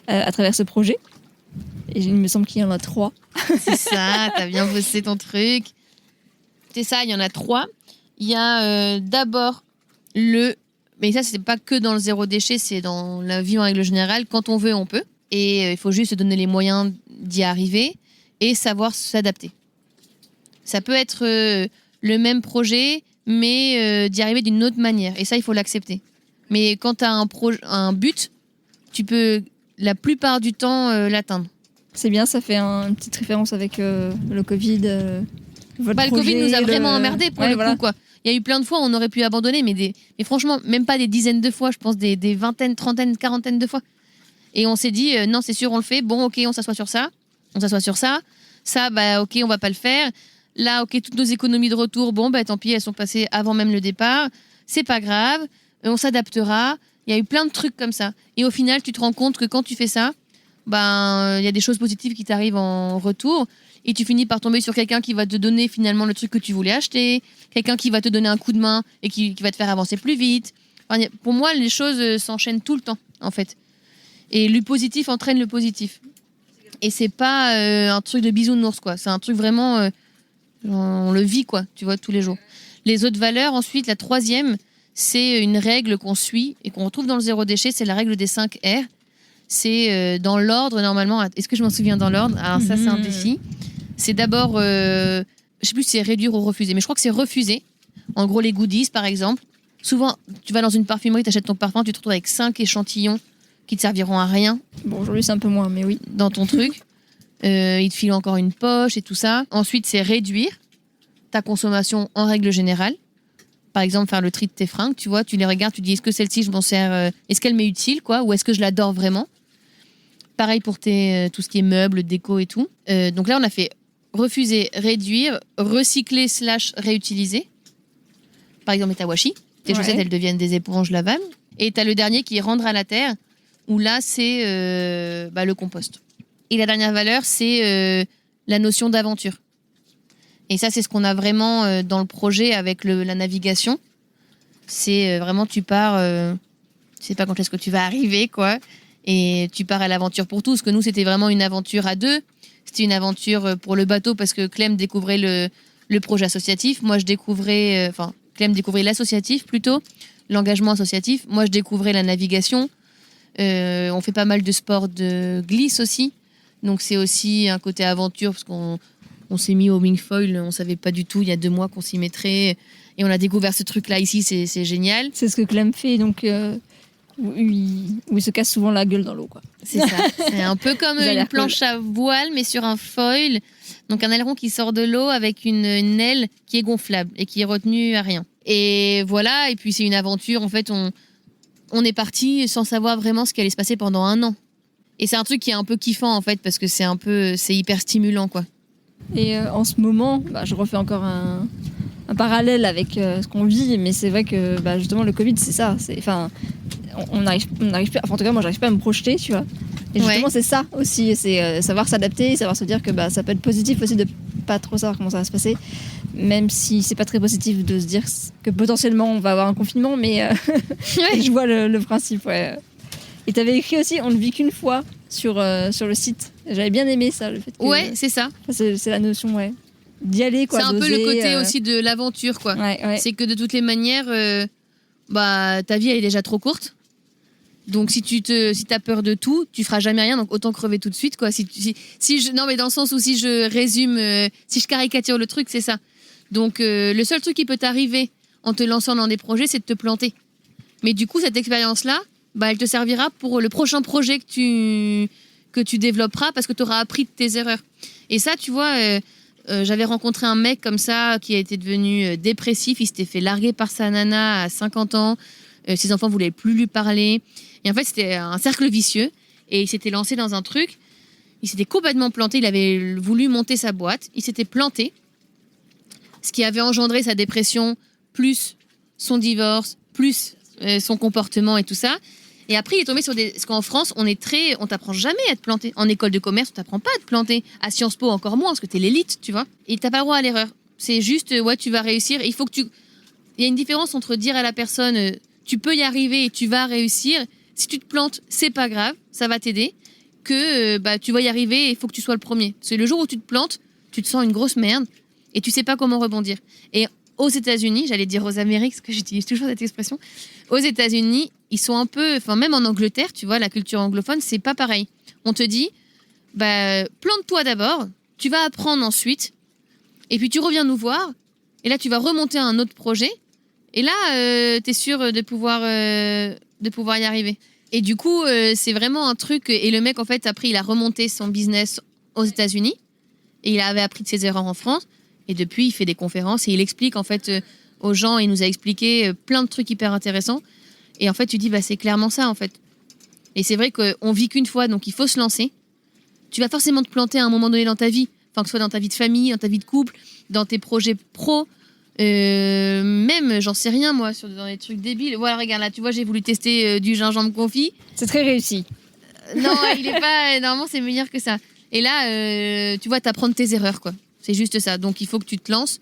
à travers ce projet. Et il me semble qu'il y en a 3. C'est ça, t'as bien bossé ton truc. C'est ça, il y en a 3. Il y a d'abord mais ça, c'est pas que dans le zéro déchet, c'est dans la vie en règle générale. Quand on veut, on peut. Et il faut juste se donner les moyens d'y arriver et savoir s'adapter. Ça peut être le même projet, mais d'y arriver d'une autre manière. Et ça, il faut l'accepter. Mais quand tu as un but, tu peux la plupart du temps l'atteindre. C'est bien, ça fait une petite référence avec le Covid. Le Covid nous a vraiment emmerdés pour le coup, quoi. Il y a eu plein de fois où on aurait pu abandonner, mais franchement, même pas des dizaines de fois, je pense des vingtaines, trentaines, quarantaines de fois. Et on s'est dit, non, c'est sûr, on le fait. Bon, ok, on s'assoit sur ça. On s'assoit sur ça. Ça, ok, on va pas le faire. Là, ok, toutes nos économies de retour, bon, tant pis, elles sont passées avant même le départ. C'est pas grave. On s'adaptera. Il y a eu plein de trucs comme ça. Et au final, tu te rends compte que quand tu fais ça, il y a des choses positives qui t'arrivent en retour. Et tu finis par tomber sur quelqu'un qui va te donner finalement le truc que tu voulais acheter. Quelqu'un qui va te donner un coup de main et qui va te faire avancer plus vite. Enfin, pour moi, les choses s'enchaînent tout le temps, en fait. Et le positif entraîne le positif. Et c'est pas un truc de bisounours, quoi. C'est un truc vraiment On le vit, quoi, tu vois, tous les jours. Les autres valeurs, ensuite, la troisième, c'est une règle qu'on suit et qu'on retrouve dans le zéro déchet, c'est la règle des 5 R. C'est dans l'ordre, normalement. Est-ce que je m'en souviens dans l'ordre? Alors ça, c'est un défi. C'est d'abord, je sais plus si c'est réduire ou refuser, mais je crois que c'est refuser. En gros, les goodies, par exemple. Souvent, tu vas dans une parfumerie, tu achètes ton parfum, tu te retrouves avec 5 échantillons qui te serviront à rien. Bon, aujourd'hui, c'est un peu moins, mais oui. Dans ton truc. Ils te filent encore une poche et tout ça. Ensuite, c'est réduire ta consommation en règle générale. Par exemple, faire le tri de tes fringues, tu vois, tu les regardes, tu dis est-ce que celle-ci, je m'en sers, est-ce qu'elle m'est utile, quoi, ou est-ce que je l'adore vraiment? Pareil pour tout ce qui est meubles, déco et tout. Donc là, on a fait refuser, réduire, recycler / réutiliser. Par exemple, ta washi. Tes chaussettes, elles deviennent des éponges lavables. Et tu as le dernier qui est rendre à la terre, où là, c'est le compost. Et la dernière valeur, c'est la notion d'aventure. Et ça, c'est ce qu'on a vraiment dans le projet avec la navigation. C'est vraiment, tu pars, tu sais pas quand est-ce que tu vas arriver, quoi. Et tu pars à l'aventure pour tous. Parce que nous, c'était vraiment une aventure à 2. C'était une aventure pour le bateau parce que Clem découvrait le projet associatif. Moi, je découvrais... Clem découvrait l'associatif plutôt, l'engagement associatif. Moi, je découvrais la navigation. On fait pas mal de sports de glisse aussi. Donc, c'est aussi un côté aventure parce qu'on s'est mis au wingfoil. On savait pas du tout il y a 2 mois qu'on s'y mettrait. Et on a découvert ce truc-là ici. C'est génial. C'est ce que Clem fait, donc... Où il se casse souvent la gueule dans l'eau, quoi. C'est ça. C'est un peu comme une planche à voile, mais sur un foil. Donc un aileron qui sort de l'eau avec une aile qui est gonflable et qui est retenue à rien. Et voilà, et puis c'est une aventure. En fait, on est parti sans savoir vraiment ce qui allait se passer pendant 1 an. Et c'est un truc qui est un peu kiffant, en fait, parce que c'est hyper stimulant, quoi. Et en ce moment, je refais encore un parallèle avec ce qu'on vit, mais c'est vrai que justement le Covid, c'est ça. On n'arrive pas, en tout cas moi j'arrive pas à me projeter, tu vois. Et justement c'est ça aussi, c'est savoir s'adapter, savoir se dire que ça peut être positif aussi de pas trop savoir comment ça va se passer, même si c'est pas très positif de se dire que potentiellement on va avoir un confinement, mais je vois le principe, ouais. Et t'avais écrit aussi on ne vit qu'une fois sur le site. J'avais bien aimé ça, le fait que... Ouais, c'est ça. C'est la notion, ouais. D'y aller, quoi. C'est un peu le d'oser, côté aussi de l'aventure, quoi. Ouais. C'est que de toutes les manières, ta vie elle est déjà trop courte. Donc si t'as peur de tout, tu feras jamais rien. Donc autant crever tout de suite, quoi. Non, mais dans le sens où si je résume, si je caricature le truc, c'est ça. Donc le seul truc qui peut t'arriver en te lançant dans des projets, c'est de te planter. Mais du coup, cette expérience-là, elle te servira pour le prochain projet que tu développeras parce que tu auras appris de tes erreurs. Et ça, tu vois. J'avais rencontré un mec comme ça qui a été devenu dépressif. Il s'était fait larguer par sa nana à 50 ans. Ses enfants voulaient plus lui parler. Et en fait, c'était un cercle vicieux. Et il s'était lancé dans un truc. Il s'était complètement planté. Il avait voulu monter sa boîte. Il s'était planté. Ce qui avait engendré sa dépression, plus son divorce, plus son comportement et tout ça. Et après, il est tombé sur parce qu'en France, on t'apprend jamais à te planter. En école de commerce, on t'apprend pas à te planter. À Sciences Po, encore moins, parce que t'es l'élite, tu vois. Et t'as pas le droit à l'erreur. C'est juste, tu vas réussir. Il faut que il y a une différence entre dire à la personne, tu peux y arriver et tu vas réussir. Si tu te plantes, c'est pas grave, ça va t'aider. Que tu vas y arriver et il faut que tu sois le premier. C'est le jour où tu te plantes, tu te sens une grosse merde et tu sais pas comment rebondir. Et aux États-Unis, j'allais dire aux Amériques, parce que j'utilise toujours cette expression, aux États-Unis, ils sont un peu, même en Angleterre, tu vois, la culture anglophone, c'est pas pareil. On te dit, plante-toi d'abord, tu vas apprendre ensuite, et puis tu reviens nous voir, et là tu vas remonter à un autre projet, et là t'es sûr de pouvoir y arriver. Et du coup, c'est vraiment un truc, et le mec en fait après il a remonté son business aux États-Unis, et il avait appris de ses erreurs en France. Et depuis, il fait des conférences et il explique en fait aux gens, il nous a expliqué plein de trucs hyper intéressants. Et en fait, tu dis, c'est clairement ça en fait. Et c'est vrai qu'on vit qu'une fois, donc il faut se lancer. Tu vas forcément te planter à un moment donné dans ta vie, que ce soit dans ta vie de famille, dans ta vie de couple, dans tes projets pro, même, j'en sais rien moi, dans des trucs débiles. Voilà, regarde là, tu vois, j'ai voulu tester du gingembre confit. C'est très réussi. Non, il est pas. Normalement, c'est meilleur que ça. Et là, tu vois, t'apprends de tes erreurs, quoi. C'est juste ça. Donc, il faut que tu te lances.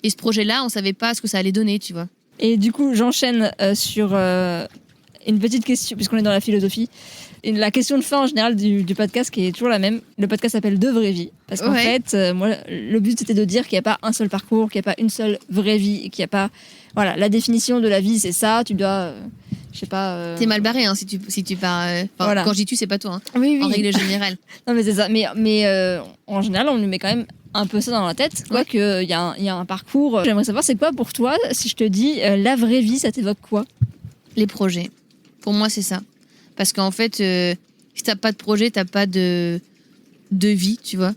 Et ce projet-là, on savait pas ce que ça allait donner, tu vois. Et du coup, j'enchaîne sur une petite question, puisqu'on est dans la philosophie. Et la question de fin en général du podcast qui est toujours la même. Le podcast s'appelle De Vraie Vie. Parce qu'en fait, moi, le but c'était de dire qu'il n'y a pas un seul parcours, qu'il n'y a pas une seule vraie vie, et qu'il n'y a pas. Voilà, la définition de la vie c'est ça, tu dois. Je sais pas. T'es mal barré si tu pars. Voilà. Quand je dis tu, c'est pas toi. Hein, oui. En règle générale. Non, mais c'est ça. Mais en général, on nous met quand même un peu ça dans la tête, quoi, qu'il y a un parcours. J'aimerais savoir, c'est quoi pour toi, si je te dis la vraie vie, ça t'évoque quoi? Les projets. Pour moi, c'est ça. Parce qu'en fait, si t'as pas de projet, t'as pas de vie, tu vois.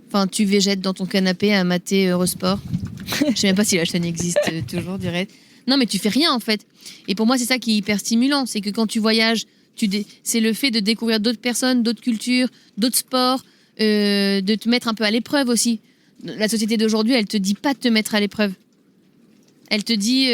Enfin, tu végètes dans ton canapé à mater Eurosport. Je sais même pas si la chaîne existe toujours, direct. Non, mais tu fais rien, en fait. Et pour moi, c'est ça qui est hyper stimulant. C'est que quand tu voyages, c'est le fait de découvrir d'autres personnes, d'autres cultures, d'autres sports, de te mettre un peu à l'épreuve aussi. La société d'aujourd'hui, elle te dit pas de te mettre à l'épreuve. Elle te dit,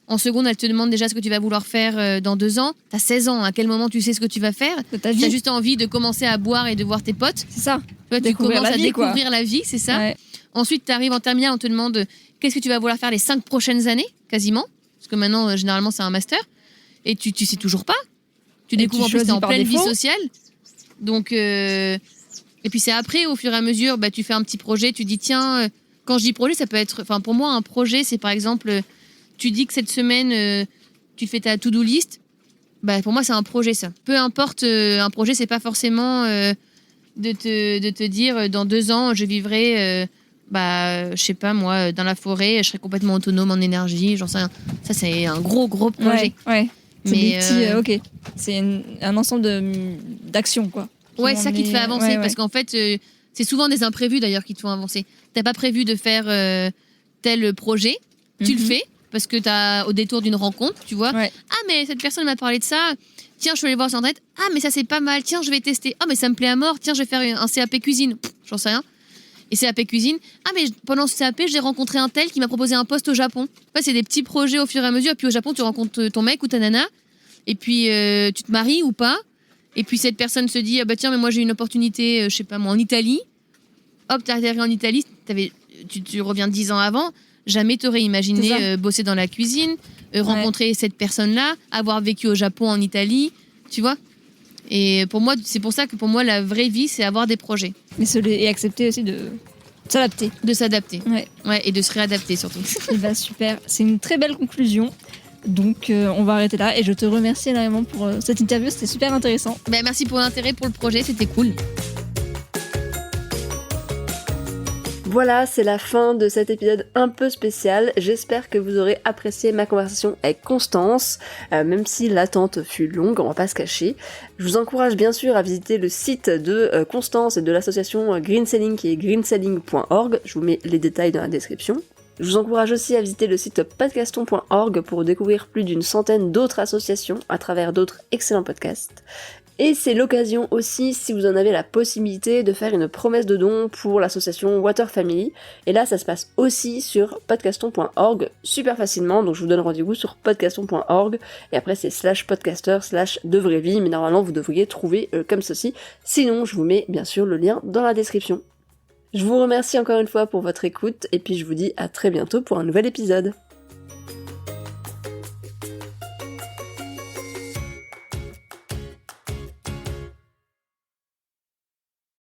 en seconde, elle te demande déjà ce que tu vas vouloir faire dans 2 ans. T'as 16 ans, à quel moment tu sais ce que tu vas faire? T'as juste envie de commencer à boire et de voir tes potes. C'est ça. Tu commences à découvrir la vie, c'est ça. Ouais. Ensuite, tu arrives en terminale, on te demande qu'est-ce que tu vas vouloir faire les 5 prochaines années, quasiment. Parce que maintenant, généralement, c'est un master. Et tu sais toujours pas. Tu découvres en plus, t'es en pleine vie sociale. Donc, et puis c'est après, au fur et à mesure, tu fais un petit projet, tu dis tiens, quand je dis projet, ça peut être. Enfin, pour moi, un projet, c'est par exemple, tu dis que cette semaine, tu fais ta to-do list. Pour moi, c'est un projet, ça. Peu importe, un projet, c'est pas forcément de te dire dans 2 ans, je vivrai. Je sais pas moi, dans la forêt, je serais complètement autonome en énergie, j'en sais rien. Ça, c'est un gros projet. Ouais. Mais ok. C'est un ensemble d'actions, quoi. Ouais, c'est ça qui te fait avancer, parce qu'en fait, c'est souvent des imprévus d'ailleurs qui te font avancer. T'as pas prévu de faire tel projet, tu le fais, parce que t'as au détour d'une rencontre, tu vois. Ouais. Ah, mais cette personne m'a parlé de ça. Tiens, je vais aller voir sur internet. Ah, mais ça, c'est pas mal. Tiens, je vais tester. Ah, mais ça me plaît à mort. Tiens, je vais faire un CAP cuisine. J'en sais rien. Et CAP cuisine. Ah, mais pendant ce CAP, j'ai rencontré un tel qui m'a proposé un poste au Japon. En fait, c'est des petits projets au fur et à mesure. Et puis au Japon, tu rencontres ton mec ou ta nana. Et puis, tu te maries ou pas. Et puis, cette personne se dit, tiens, mais moi, j'ai une opportunité, je sais pas moi, en Italie. Hop, t'arrives en Italie. Tu reviens 10 ans avant. Jamais t'aurais imaginé bosser dans la cuisine, rencontrer cette personne-là, avoir vécu au Japon, en Italie. Tu vois? Et pour moi, c'est pour ça que pour moi, la vraie vie, c'est avoir des projets. Et accepter aussi de s'adapter. De s'adapter. Ouais, et de se réadapter surtout. Et super. C'est une très belle conclusion. Donc, on va arrêter là. Et je te remercie énormément pour cette interview. C'était super intéressant. Merci pour l'intérêt pour le projet. C'était cool. Voilà, c'est la fin de cet épisode un peu spécial. J'espère que vous aurez apprécié ma conversation avec Constance, même si l'attente fut longue, on va pas se cacher. Je vous encourage bien sûr à visiter le site de Constance et de l'association Green Selling qui est greenselling.org. Je vous mets les détails dans la description. Je vous encourage aussi à visiter le site podcaston.org pour découvrir plus d'une centaine d'autres associations à travers d'autres excellents podcasts. Et c'est l'occasion aussi, si vous en avez la possibilité, de faire une promesse de don pour l'association Water Family. Et là, ça se passe aussi sur podcaston.org super facilement. Donc je vous donne rendez-vous sur podcaston.org. Et après, c'est /podcaster/devraie-vie. Mais normalement, vous devriez trouver comme ceci. Sinon, je vous mets bien sûr le lien dans la description. Je vous remercie encore une fois pour votre écoute. Et puis je vous dis à très bientôt pour un nouvel épisode.